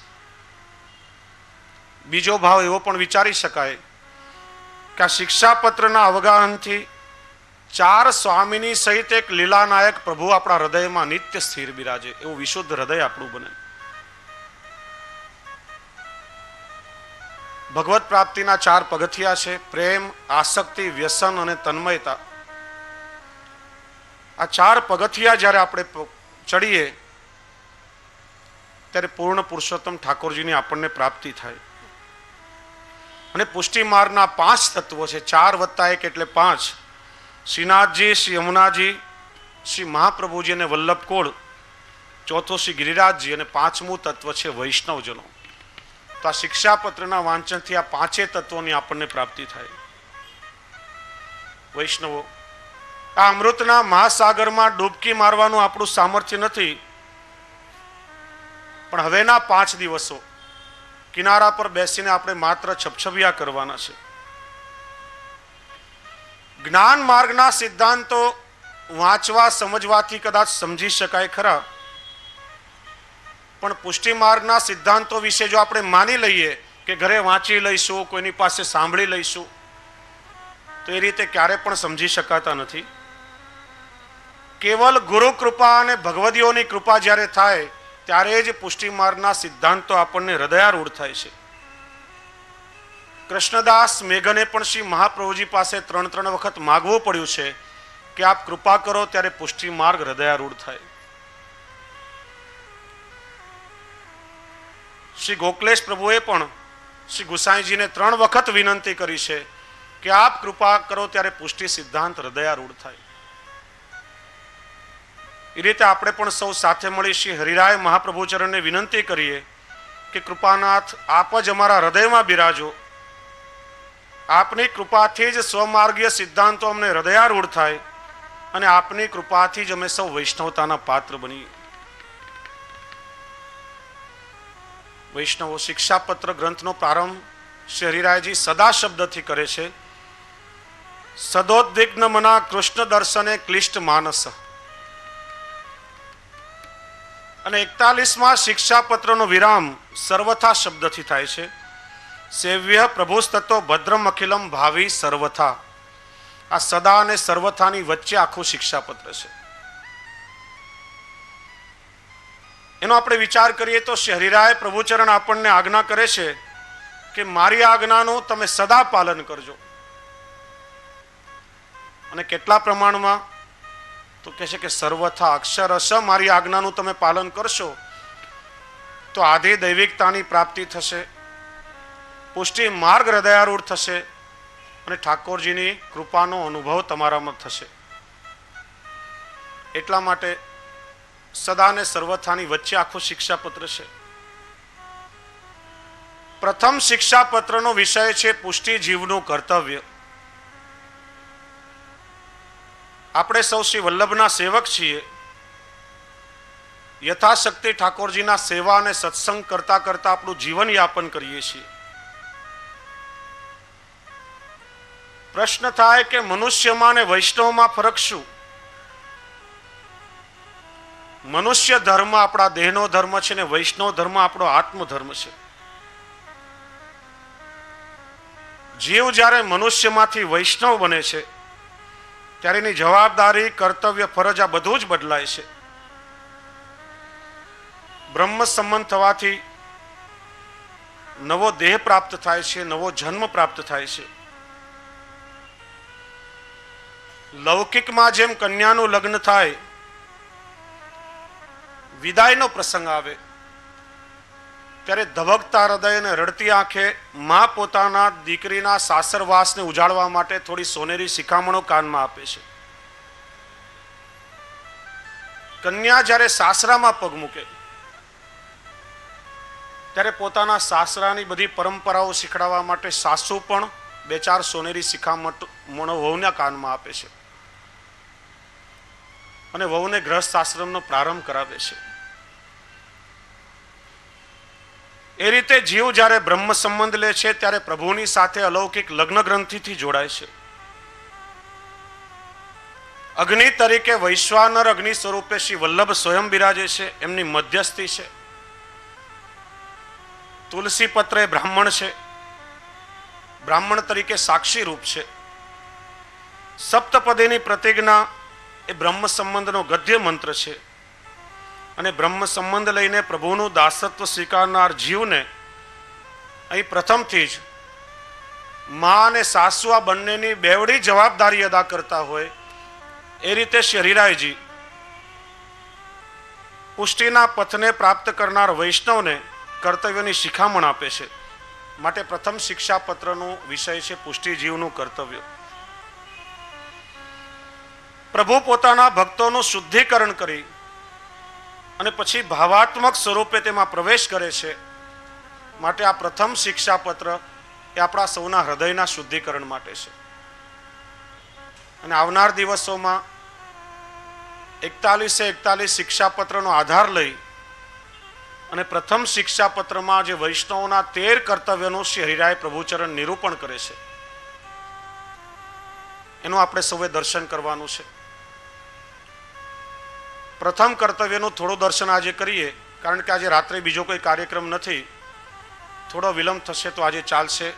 બીજો ભાવ એવો પણ વિચારી શકાય કે આ શિક્ષાપત્રના અવગાહનથી 4 સ્વામીની સહિત એક લીલાનાયક પ્રભુ આપણા હૃદયમાં નિત્ય સ્થિર બિરાજે, એવું વિશુદ્ધ હૃદય આપણું બને. ભગવત પ્રાપ્તિના 4 પગથિયા છે: પ્રેમ, આસક્તિ, વ્યસન અને તન્મયતા. આ 4 પગથિયા જ્યારે આપણે ચડીએ ત્યારે પૂર્ણ પુરુષોત્તમ ઠાકોરજીની આપણને પ્રાપ્તિ થાય. અને પુષ્ટિ માર્ગના 5 તત્વો છે. 4 + 1 એટલે 5. શ્રીનાથજી, શ્રી યમુનાજી, શ્રી મહાપ્રભુજી અને વલ્લભકોળ. ચોથો શ્રી ગિરિરાજજી અને 5મું તત્વ છે વૈષ્ણવજનો. તો આ શિક્ષાપત્રના વાંચનથી આ 5 તત્વોની આપણને પ્રાપ્તિ થાય. વૈષ્ણવો, આ અમૃતના મહાસાગરમાં ડૂબકી મારવાનું આપણું સામર્થ્ય નથી, પણ હવેના 5 દિવસો કિનારા પર બેસીને આપણે માત્ર છબછબિયા કરવાના છે. જ્ઞાન માર્ગના સિદ્ધાંતો વાંચવા સમજવાથી કદાચ સમજી શકાય ખરા, પણ પુષ્ટિ માર્ગના સિદ્ધાંતો વિશે જો આપણે માની લઈએ કે ઘરે વાંચી લઈશું, કોઈની પાસે સાંભળી લઈશું, તો એ રીતે ક્યારે પણ સમજી શકાતા નથી. કેવલ ગુરુ કૃપા અને ભગવદીઓની કૃપા જ્યારે થાય ત્યારે જ પુષ્ટિ માર્ગના સિદ્ધાંતો આપણને હૃદયારૂઢ થાય છે. કૃષ્ણદાસ મેઘને પણ શ્રી મહાપ્રભુજી પાસે 3 વખત માગવું પડ્યું છે કે આપ કૃપા કરો ત્યારે પુષ્ટિ માર્ગ હૃદયારૂઢ થાય. શ્રી ગોકલેશ પ્રભુએ પણ શ્રી ગુસાઈજીને 3 વખત વિનંતી કરી છે કે આપ કૃપા કરો ત્યારે પુષ્ટિ સિદ્ધાંત હૃદયારૂઢ થાય. એ રીતે આપણે પણ સૌ સાથે મળી શ્રી હરિરાય મહાપ્રભુ ચરણને વિનંતી કરીએ કે કૃપાનાથ, આપ જ અમારા હૃદયમાં બિરાજો. આપની કૃપાથી જ સ્વમાર્ગીય સિદ્ધાંતો અમને હૃદયારૂઢ થાય અને આપની કૃપાથી જ અમે સૌ વૈષ્ણવતાના પાત્ર બનીએ. વૈષ્ણવો, શિક્ષાપત્ર ગ્રંથનો પ્રારંભ શ્રી હરિરાયજી સદા શબ્દથી કરે છે: સદોદ્વિગ્ન મના કૃષ્ણ દર્શને ક્લિષ્ટ માનસ. અને 41માં શિક્ષાપત્રનો વિરામ સર્વથા શબ્દથી થાય છે: સેવ્ય પ્રભુસ્તત્વ ભદ્રમ અખિલમ ભાવિ સર્વથા. આ સદા અને સર્વથાની વચ્ચે આખું શિક્ષાપત્ર છે. એનો આપણે વિચાર કરીએ તો શ્રી હરિરાય પ્રભુચરણ આપણને આજ્ઞા કરે છે કે મારી આજ્ઞાનું તમે સદા પાલન કરજો. અને કેટલા પ્રમાણમાં? તો કહે છે કે સર્વથા અક્ષરશ મારી આજ્ઞાનું તમે પાલન કરશો તો આધિ દૈવિકતાની પ્રાપ્તિ થશે, પુષ્ટિ માર્ગ હૃદયારૂઢ થશે અને ઠાકોરજીની કૃપાનો અનુભવ તમારામાં થશે. એટલા માટે સદા ને સર્વથાની વચ્ચે આખું શિક્ષાપત્ર છે. પ્રથમ શિક્ષાપત્રનો વિષય છે પુષ્ટિ જીવનું કર્તવ્ય. આપણે સૌ શ્રી વલ્લભના સેવક છીએ. યથાશક્તિ ઠાકોરજીના સેવા અને સત્સંગ કરતા કરતા આપણું જીવન યાપન કરીએ છીએ. પ્રશ્ન થાય કે મનુષ્યમાં અને વૈષ્ણવમાં ફરક શું? મનુષ્ય ધર્મ આપણા દેહનો ધર્મ છે ને વૈષ્ણવ ધર્મ આપણો આત્મધર્મ છે. જીવ જ્યારે મનુષ્યમાંથી વૈષ્ણવ બને છે ત્યારે એની જવાબદારી, કર્તવ્ય, ફરજ આ બધું જ બદલાય છે. બ્રહ્મ સંબંધ થવાથી નવો દેહ પ્રાપ્ત થાય છે, નવો જન્મ પ્રાપ્ત થાય છે. લૌકિકમાં જેમ કન્યાનું લગ્ન થાય, વિદાયનો પ્રસંગ આવે ત્યારે ધબકતા હૃદય અને રડતી આંખે માં પોતાના દીકરીના સાસરવાસને ઉજાડવા માટે થોડી સોનેરી શિખામણો કાનમાં આપે છે. કન્યા જ્યારે સાસરામાં પગ મૂકે ત્યારે પોતાના સાસરાની બધી પરંપરાઓ શીખડાવવા માટે સાસુ પણ 2-4 સોનેરી શિખામણો વહુના કાનમાં આપે છે અને વહુને ગૃહસ્થ આશ્રમનો પ્રારંભ કરાવે છે. એ રીતે જીવ જ્યારે બ્રહ્મ સંબંધ લે છે ત્યારે પ્રભુની સાથે અલૌકિક લગ્ન ગ્રંથિથી જોડાય છે. અગ્નિ તરીકે વૈશ્વાનર અગ્નિ સ્વરૂપે શ્રી વલ્લભ સ્વયં બિરાજે છે, એમની મધ્યસ્થી છે. તુલસી પત્રે બ્રાહ્મણ છે, બ્રાહ્મણ તરીકે સાક્ષી રૂપ છે. સપ્તપદીની પ્રતિજ્ઞા એ બ્રહ્મ સંબંધનો ગદ્ય મંત્ર છે અને બ્રહ્મ સંબંધ લઈને પ્રભુનું દાસત્વ સ્વીકારનાર જીવને અહીં પ્રથમથી જ મા અને સાસુ આ બંનેની બેવડી જવાબદારી અદા કરતા હોય એ રીતે શ્રી હરિરાયજી પુષ્ટિના પથને પ્રાપ્ત કરનાર વૈષ્ણવને કર્તવ્યની શિખામણ આપે છે. માટે પ્રથમ શિક્ષાપત્રનો વિષય છે પુષ્ટિ જીવનું કર્તવ્ય. પ્રભુ પોતાના ભક્તોનું શુદ્ધિકરણ કરી અને પછી ભાવાત્મક સ્વરૂપે તેમાં પ્રવેશ કરે છે. માટે આ પ્રથમ શિક્ષાપત્ર એ આપણા સૌના હૃદયના શુદ્ધિકરણ માટે છે. અને આવનાર દિવસોમાં 41 શિક્ષાપત્રનો આધાર લઈ અને પ્રથમ શિક્ષાપત્રમાં જે વૈષ્ણવોના 13 કર્તવ્યનું શ્રી હરિરાય પ્રભુચરણ નિરૂપણ કરે છે એનું આપણે સૌએ દર્શન કરવાનું છે. પ્રથમ કર્તવ્યનું થોડું દર્શન આજે કરીએ, કારણ કે આજે રાત્રે બીજો કોઈ કાર્યક્રમ નથી. થોડો વિલંબ થશે તો આજે ચાલશે.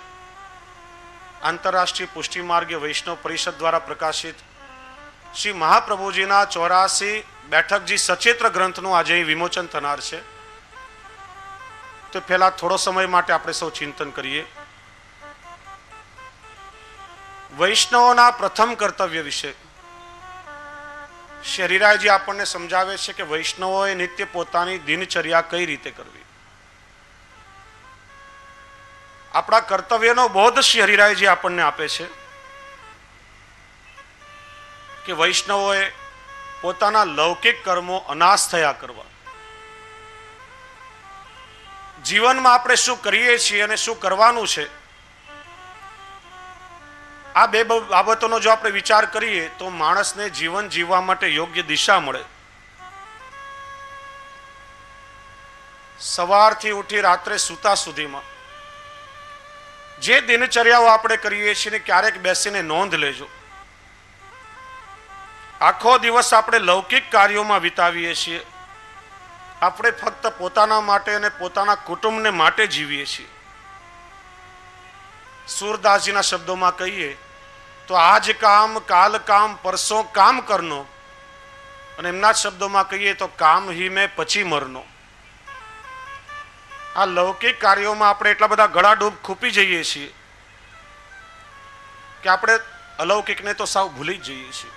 આંતરરાષ્ટ્રીય પુષ્ટિ માર્ગીય વૈષ્ણવ પરિષદ દ્વારા પ્રકાશિત શ્રી મહાપ્રભુજીના 84 બેઠકજી સચિત્ર ગ્રંથનું આજે વિમોચન થનાર છે. તો પહેલા થોડો સમય માટે આપણે સૌ ચિંતન કરીએ વૈષ્ણવોના પ્રથમ કર્તવ્ય વિશે. શ્રી હરિરાયજી આપણને સમજાવે છે કે વૈષ્ણવોએ નિત્ય પોતાની દિનચર્યા કઈ રીતે કરવી. આપણા કર્તવ્યનો બોધ શ્રી હરિરાયજી આપણને આપે છે કે વૈષ્ણવોએ પોતાના લૌકિક કર્મો અનાશ થયા કરવા. જીવનમાં આપણે શું કરીએ છીએ અને શું કરવાનું છે, આ બે બાબતોનો જો આપણે વિચાર કરીએ તો માણસને જીવન જીવવા માટે યોગ્ય દિશા મળે. સવારથી ઉઠી રાત્રે સૂતા સુધીમાં જે દિનચર્યાઓ આપણે કરીએ છીએ ક્યારેક બેસીને નોંધ લેજો. આખો દિવસ આપણે લૌકિક કાર્યોમાં વિતાવીએ છીએ. આપણે ફક્ત પોતાના માટે અને પોતાના કુટુંબને માટે જીવીએ છીએ. સૂરદાસજીના શબ્દોમાં કહીએ તો આજ કામ કાલ કામ પરસો કામ કરનો, અને એમના શબ્દોમાં કહીએ તો કામ હી મેં પછી મરનો. આ લૌકિક કાર્યોમાં આપણે એટલા બધા ગળાડૂબ ખૂપી જઈએ છીએ કે આપણે અલૌકિકને તો સાવ ભૂલી જ જઈએ છીએ.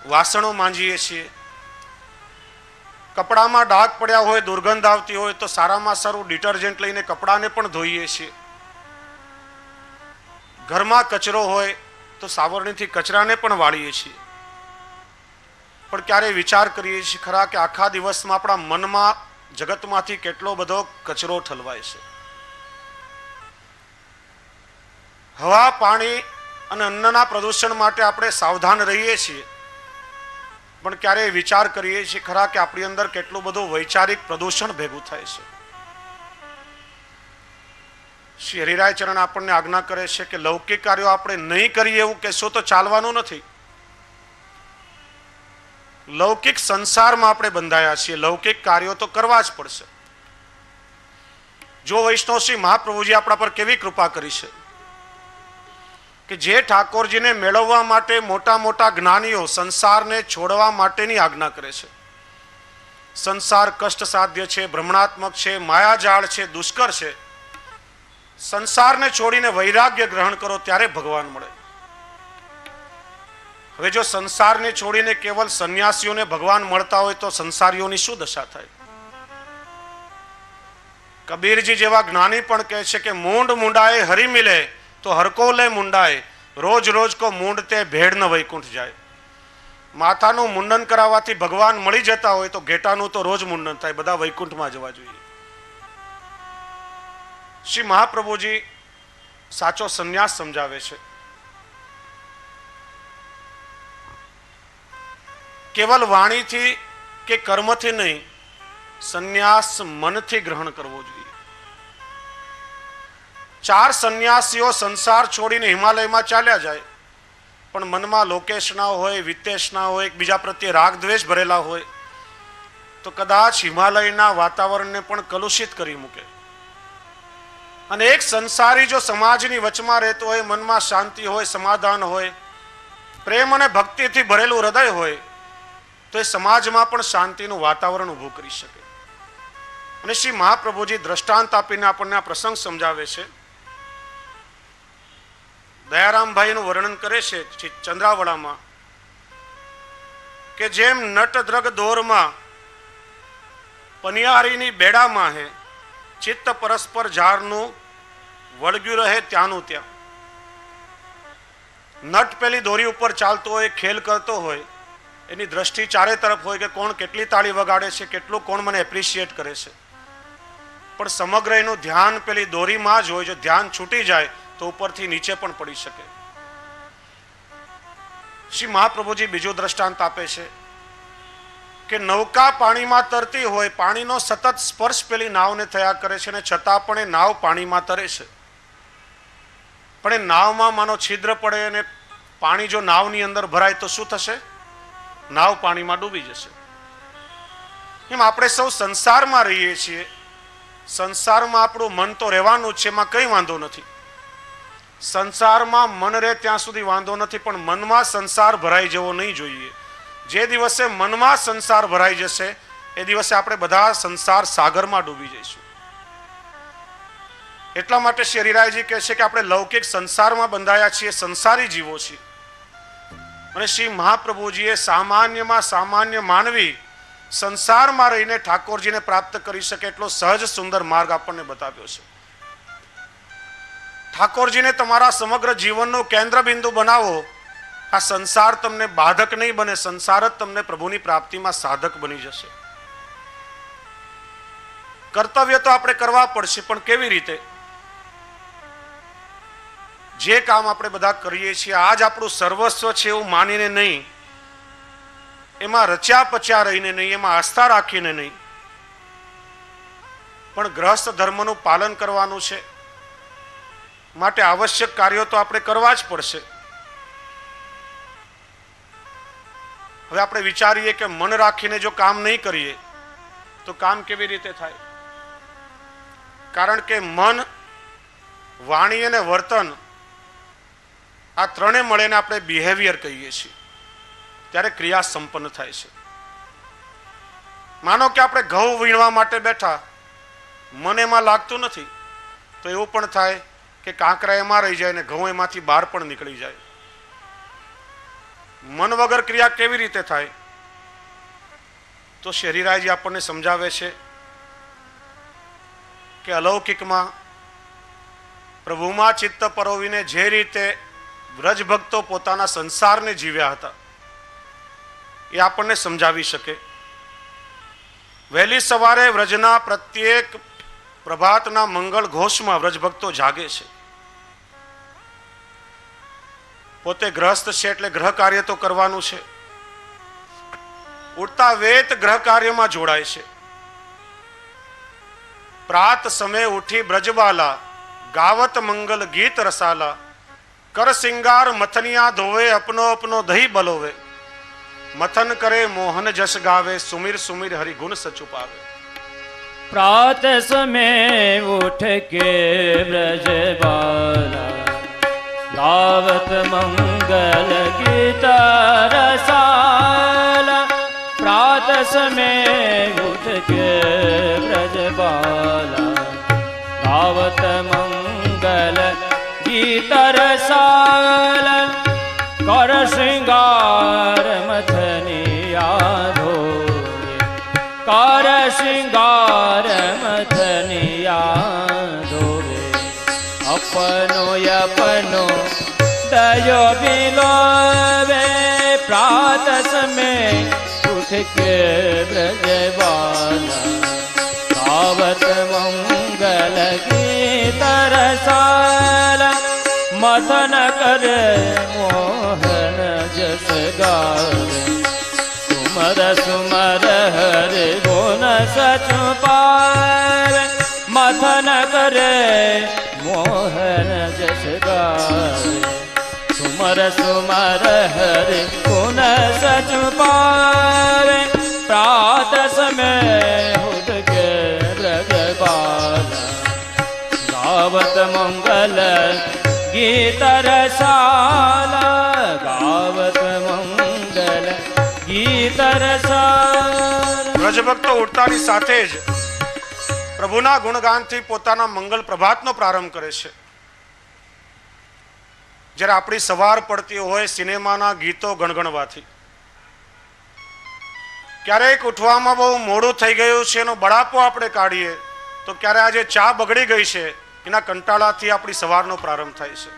વાસણો માંજીએ છીએ, કપડામાં ડાઘ પડ્યા હોય, દુર્ગંધ આવતી હોય તો સારામાં સારું ડિટર્જન્ટ લઈને કપડાને પણ ધોઈએ છીએ. ઘરમાં કચરો હોય તો સાવરણીથી કચરાને પણ વાળીએ છીએ. પણ ક્યારે વિચાર કરીએ છીએ ખરા કે આખા દિવસમાં આપણા મનમાં જગતમાંથી કેટલો બધો કચરો ઠલવાય છે. હવા, પાણી અને અન્નના પ્રદૂષણ માટે આપણે સાવધાન રહીએ છીએ, પણ ક્યારેય વિચાર કરીએ છીએ ખરા કે આપણી અંદર કેટલું બધું વૈચારિક પ્રદૂષણ ભેગું થાય છે. શ્રી હરિરાય ચરણ આપણને આજ્ઞા કરે છે કે લૌકિક કાર્યો આપણે નહીં કરીએ એવું કહેશો તો ચાલવાનું નથી. લૌકિક સંસારમાં આપણે બંધાયા છીએ, લૌકિક કાર્યો તો કરવા જ પડશે. જો વૈષ્ણવ શ્રી મહાપ્રભુજી આપણા પર કેવી કૃપા કરી છે કે જે ઠાકોરજીને મેળવવા માટે મોટા મોટા જ્ઞાનીઓ સંસારને છોડવા માટેની આજ્ઞા કરે છે. સંસાર કષ્ટ સાધ્ય છે, ભ્રમણાત્મક છે, માયાજાળ છે, દુષ્કર છે. સંસારને છોડીને વૈરાગ્ય ગ્રહણ કરો ત્યારે ભગવાન મળે. હવે જો સંસારને છોડીને કેવલ સંન્યાસીઓને ભગવાન મળતા હોય તો સંસારીઓની શું દશા થાય? કબીરજી જેવા જ્ઞાની પણ કહે છે કે મૂંડ મુંડાએ હરી મિલે તો હરકો લે મુંડાએ, રોજ રોજ કો મૂંડ તે ભેડ ન વૈકુંઠ જાય. માથાનું મુંડન કરાવવાથી ભગવાન મળી જતા હોય તો ઘેટાનું તો રોજ મુંડન થાય, બધા વૈકુંઠમાં જવા જોઈએ. શ્રી મહાપ્રભુજી સાચો સંન્યાસ સમજાવે છે. કેવલ વાણીથી કે કર્મથી નહીં, સંન્યાસ મનથી ગ્રહણ કરવો જોઈએ. 4 સંન્યાસીઓ સંસાર છોડીને હિમાલયમાં ચાલ્યા જાય, પણ મનમાં લોકેશના હોય, વિતેશના હોય, એકબીજા પ્રત્યે રાગ દ્વેષ ભરેલા હોય તો કદાચ હિમાલયના વાતાવરણને પણ કલુષિત કરી મૂકે. અને એક સંસારી જો સમાજની વચમાં રહેતો હોય, મનમાં શાંતિ હોય, સમાધાન હોય, પ્રેમ અને ભક્તિથી ભરેલું હૃદય હોય તો એ સમાજમાં પણ શાંતિનું વાતાવરણ ઊભું કરી શકે. અને શ્રી મહાપ્રભુજી દ્રષ્ટાંત આપીને આપણને આ પ્રસંગ સમજાવે છે. દયારામભાઈનું વર્ણન કરે છે ચંદ્રાવળામાં કે જેમ નટદ્રગ દોરમાં પનિયારીની બેડામાં હે, ચિત્ત પરસ્પર ઝારનું વળગ્યું રહે ત્યાંનું ત્યાં. નટ પેલી દોરી ઉપર ચાલતો હોય, ખેલ કરતો હોય, એની દ્રષ્ટિ ચારે તરફ હોય કે કોણ કેટલી તાળી વગાડે છે, કેટલું કોણ મને એપ્રિશિએટ કરે છે, પણ સમગ્ર એનું ધ્યાન પેલી દોરીમાં જ હોય. જો ધ્યાન છૂટી જાય તો ઉપરથી નીચે પણ પડી શકે. શ્રી મહાપ્રભુજી બીજું દ્રષ્ટાંત આપે છે કે નૌકા પાણીમાં તરતી હોય, પાણીનો સતત સ્પર્શ પેલી નાવને થયા કરે છે, અને છતાં પણ એ નાવ પાણીમાં તરે છે. પણ એ નાવમાં માનો છિદ્ર પડે અને પાણી જો નાવની અંદર ભરાય તો શું થશે? નાવ પાણીમાં ડૂબી જશે. એમ આપણે સૌ સંસારમાં રહીએ છીએ. સંસારમાં આપણું મન તો રહેવાનું જ છે, એમાં કંઈ વાંધો નથી. સંસારમાં મન રહે ત્યાં સુધી વાંધો નથી, પણ મનમાં સંસાર ભરાઈ જવો નહીં જોઈએ. જે દિવસે મનમાં સંસાર ભરાઈ જશે એ દિવસે આપણે બધા સંસાર સાગરમાં ડૂબી જઈશું. એટલા માટે શ્રી હરિરાયજી કહે છે કે આપણે લૌકિક સંસારમાં બંધાયા છીએ, સંસારી જીવો છીએ. અને શ્રી મહાપ્રભુજીએ સામાન્યમાં સામાન્ય માનવી સંસારમાં રહીને ઠાકોરજીને પ્રાપ્ત કરી શકે એટલો સહજ સુંદર માર્ગ આપણને બતાવ્યો છે. ઠાકોરજીને તમારા સમગ્ર જીવનનું કેન્દ્ર બિંદુ બનાવો. આ સંસાર તમને બાધક નહીં બને, સંસાર જ તમને પ્રભુની પ્રાપ્તિમાં સાધક બની જશે. કર્તવ્ય તો આપણે કરવા પડશે, પણ કેવી રીતે? જે કામ આપણે બધા કરીએ છીએ આજ આપણું સર્વસ્વ છે એવું માનીને નહીં, એમાં રચ્યા પચ્યા રહીને નહીં, એમાં આસ્થા રાખીને નહીં, પણ ગ્રહસ્થ ધર્મનું પાલન કરવાનું છે. માટે આવશ્યક કાર્યો તો આપણે કરવા જ પડશે. હવે આપણે વિચારીએ કે મન રાખીને જો કામ નહીં કરીએ તો કામ કેવી રીતે થાય? કારણ કે મન, વાણી અને વર્તન આ ત્રણે મળીને આપણે બિહેવિયર કહીએ છીએ, ત્યારે ક્રિયા સંપન્ન થાય છે. માનો કે આપણે ઘઉં વીણવા માટે બેઠા, મન એમાં લાગતું નથી, તો એવું પણ થાય કે કાંકરા એમાં રહી જાય ને ઘઉં એમાંથી બહાર પણ નીકળી જાય. મન વગર ક્રિયા કેવી રીતે થાય? તો શ્રી હરિરાયજી આપણને સમજાવે છે કે અલૌકિકમાં પ્રભુમાં ચિત્ત પરોવીને જે રીતે વ્રજ ભક્તો પોતાના સંસારને જીવ્યા હતા એ આપણને સમજાવી શકે. વહેલી સવારે વ્રજના પ્રત્યેક પ્રભાતના મંગળ ઘોષમાં વ્રજ ભક્તો જાગે છે. પોતે ગ્રહસ્થ છે એટલે ગ્રહ કાર્ય તો કરવાનું છે. ઉઠતા વેત ગ્રહ કાર્યમાં જોડાય છે. પ્રાત સમય ઉઠી બ્રજબાલા, ગાવત મંગલ ગીત રસાલા, કર સિંગાર મથનિયા ધોવે, અપનો અપનો દહી બલોવે, મથન કરે મોહન જશ ગાવે, સુમિર સુમિર હરિ ગુણ સચુપાવે. प्रात समय उठ के ब्रज बाला गावत मंगल गीत रसाला। प्रात समय उठ के ब्रज बाला गावत मंगल गीत रसाला। कर श्रृंगार मथनिया धोए, कर श्रृंगार मथनिया धोए। अपनो अपनो दयो बिलोवे, प्रात समय उठ के ब्रज बाला गावत मंगल गीत रसाला। मथन कर मोहन जस गावे, सुमर सुमर हरि गुण सच पावे। मथन करे मोहन जस गावे, सुमर सुमर हरि गुण सच पावे। प्रात समय उठ के ब्रज बाला गावत मंगल गीत रसाला। गावत मंगल गीत रसाला। વ્રજભક્તો ઉઠતાની સાથે જ પ્રભુના ગુણગાનથી પોતાના મંગલ પ્રભાતનો પ્રારંભ કરે છે. જ્યારે આપણી સવાર પડતી હોય સિનેમાના ગીતો ગણગણવાથી, ક્યારેક ઉઠવામાં બહુ મોડું થઈ ગયું છે એનો બળાપો આપણે કાઢીએ, તો ક્યારે આજે ચા બગડી ગઈ છે એના કંટાળાથી આપણી સવારનો પ્રારંભ થાય છે.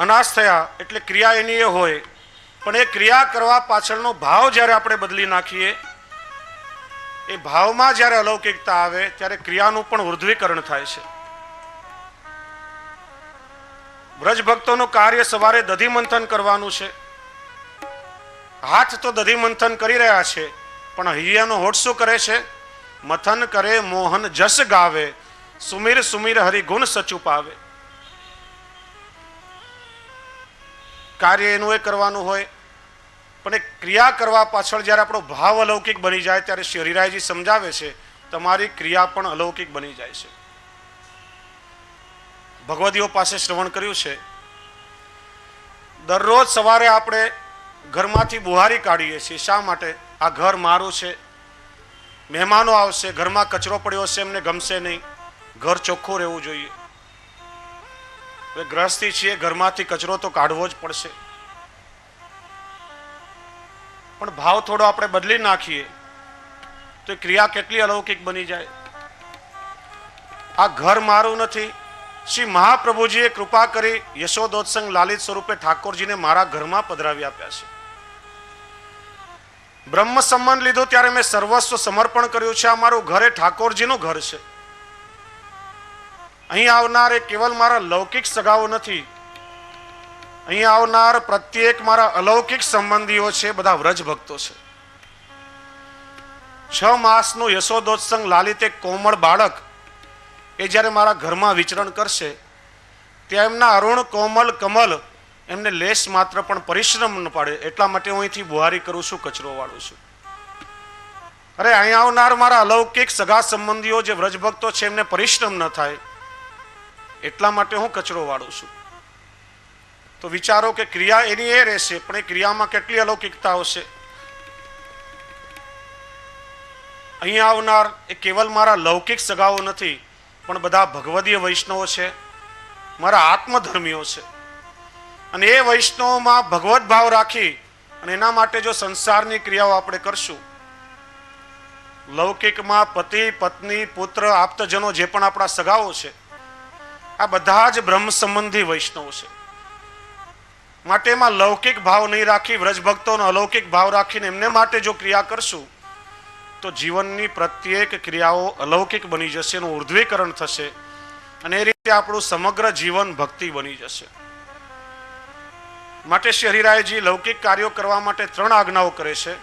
અનાજ થયા એટલે ક્રિયા એની એ હોય, પણ એ ક્રિયા કરવા પાછળનો ભાવ જ્યારે આપણે બદલી નાખીએ, એ ભાવમાં જ્યારે અલૌકિકતા આવે ત્યારે ક્રિયાનું પણ ઉર્ધ્વીકરણ થાય છે. વ્રજ ભક્તોનું કાર્ય સવારે દધી મંથન કરવાનું છે. હાથ તો દધી મંથન કરી રહ્યા છે, પણ હૈયાનો હોઠ શું કરે છે? મથન કરે મોહન જસ ગાવે, સુમીર સુમીર હરિગુણ સચુપ આવે. કાર્ય એનું એ કરવાનું હોય, પણ એ ક્રિયા કરવા પાછળ જ્યારે આપણો ભાવ અલૌકિક બની જાય ત્યારે શ્રી હરિરાયજી સમજાવે છે તમારી ક્રિયા પણ અલૌકિક બની જાય છે. ભગવદીઓ પાસે શ્રવણ કર્યું છે, દરરોજ સવારે આપણે ઘરમાંથી બુહારી કાઢીએ છીએ. શા માટે? આ ઘર મારું છે, મહેમાનો આવશે, ઘરમાં કચરો પડ્યો છે, એમને ગમશે નહીં, ઘર ચોખ્ખું રહેવું જોઈએ. ગ્રહસ્થી છીએ, ઘરમાંથી કચરો તો કાઢવો જ પડશે. પણ ભાવ થોડો આપણે બદલી નાખીએ તો ક્રિયા કેટલી અલૌકિક બની જાય. આ ઘર મારું નથી, શ્રી મહાપ્રભુજીએ કૃપા કરી યશોદોત્સંગ લાલિત સ્વરૂપે ઠાકોરજીને મારા ઘરમાં પધરાવી આપ્યા છે. બ્રહ્મ સંબંધ લીધો ત્યારે મેં સર્વસ્વ સમર્પણ કર્યું છે. આ મારું ઘર એ ઠાકોરજીનું ઘર છે. અહીં આવનાર એ કેવલ મારા લૌકિક સગાઓ નથી, અહીં આવનાર પ્રત્યેક મારા અલૌકિક સંબંધીઓ છે, બધા વ્રજ ભક્તો છે. 6 માસનું યશોદોત્સંગ લાલિત એક કોમળ બાળક એ જ્યારે મારા ઘરમાં વિચરણ કરશે ત્યાં એમના અરુણ કોમલ કમલ એમને લેશ માત્ર પણ પરિશ્રમ ન પાડે, એટલા માટે હું અહીંથી બુહારી કરું છું, કચરો વાળું છું. અરે અહીં આવનાર મારા અલૌકિક સગા સંબંધીઓ જે વ્રજ ભક્તો છે એમને પરિશ્રમ ન થાય એટલા માટે હું કચરો વાળું છું. તો વિચારો કે ક્રિયા એની એ રહેશે, પણ એ ક્રિયામાં કેટલી અલૌકિકતા આવશે. અહીં આવનાર એ કેવલ મારા લૌકિક સગાઓ નથી, પણ બધા ભગવદીય વૈષ્ણવો છે, મારા આત્મધર્મીઓ છે. અને એ વૈષ્ણવોમાં ભગવત ભાવ રાખી અને એના માટે જો સંસારની ક્રિયાઓ આપણે કરશું, લૌકિકમાં પતિ પત્ની પુત્ર આપ્તજનો જે પણ આપણા સગાઓ છે આ બધા જ બ્રહ્મ સંબંધી વૈષ્ણવો છે. માટે એમાં લૌકિક ભાવ નહીં રાખી વ્રજ ભક્તોનો અલૌકિક ભાવ રાખીને એમને માટે જો ક્રિયા કરશું તો જીવનની પ્રત્યેક ક્રિયાઓ અલૌકિક બની જશે, એનું ઉર્ધ્વીકરણ થશે અને એ રીતે આપણું સમગ્ર જીવન ભક્તિ બની જશે. માટે શ્રી હરિરાયજી લૌકિક કાર્યો કરવા માટે 3 આજ્ઞાઓ કરે છે.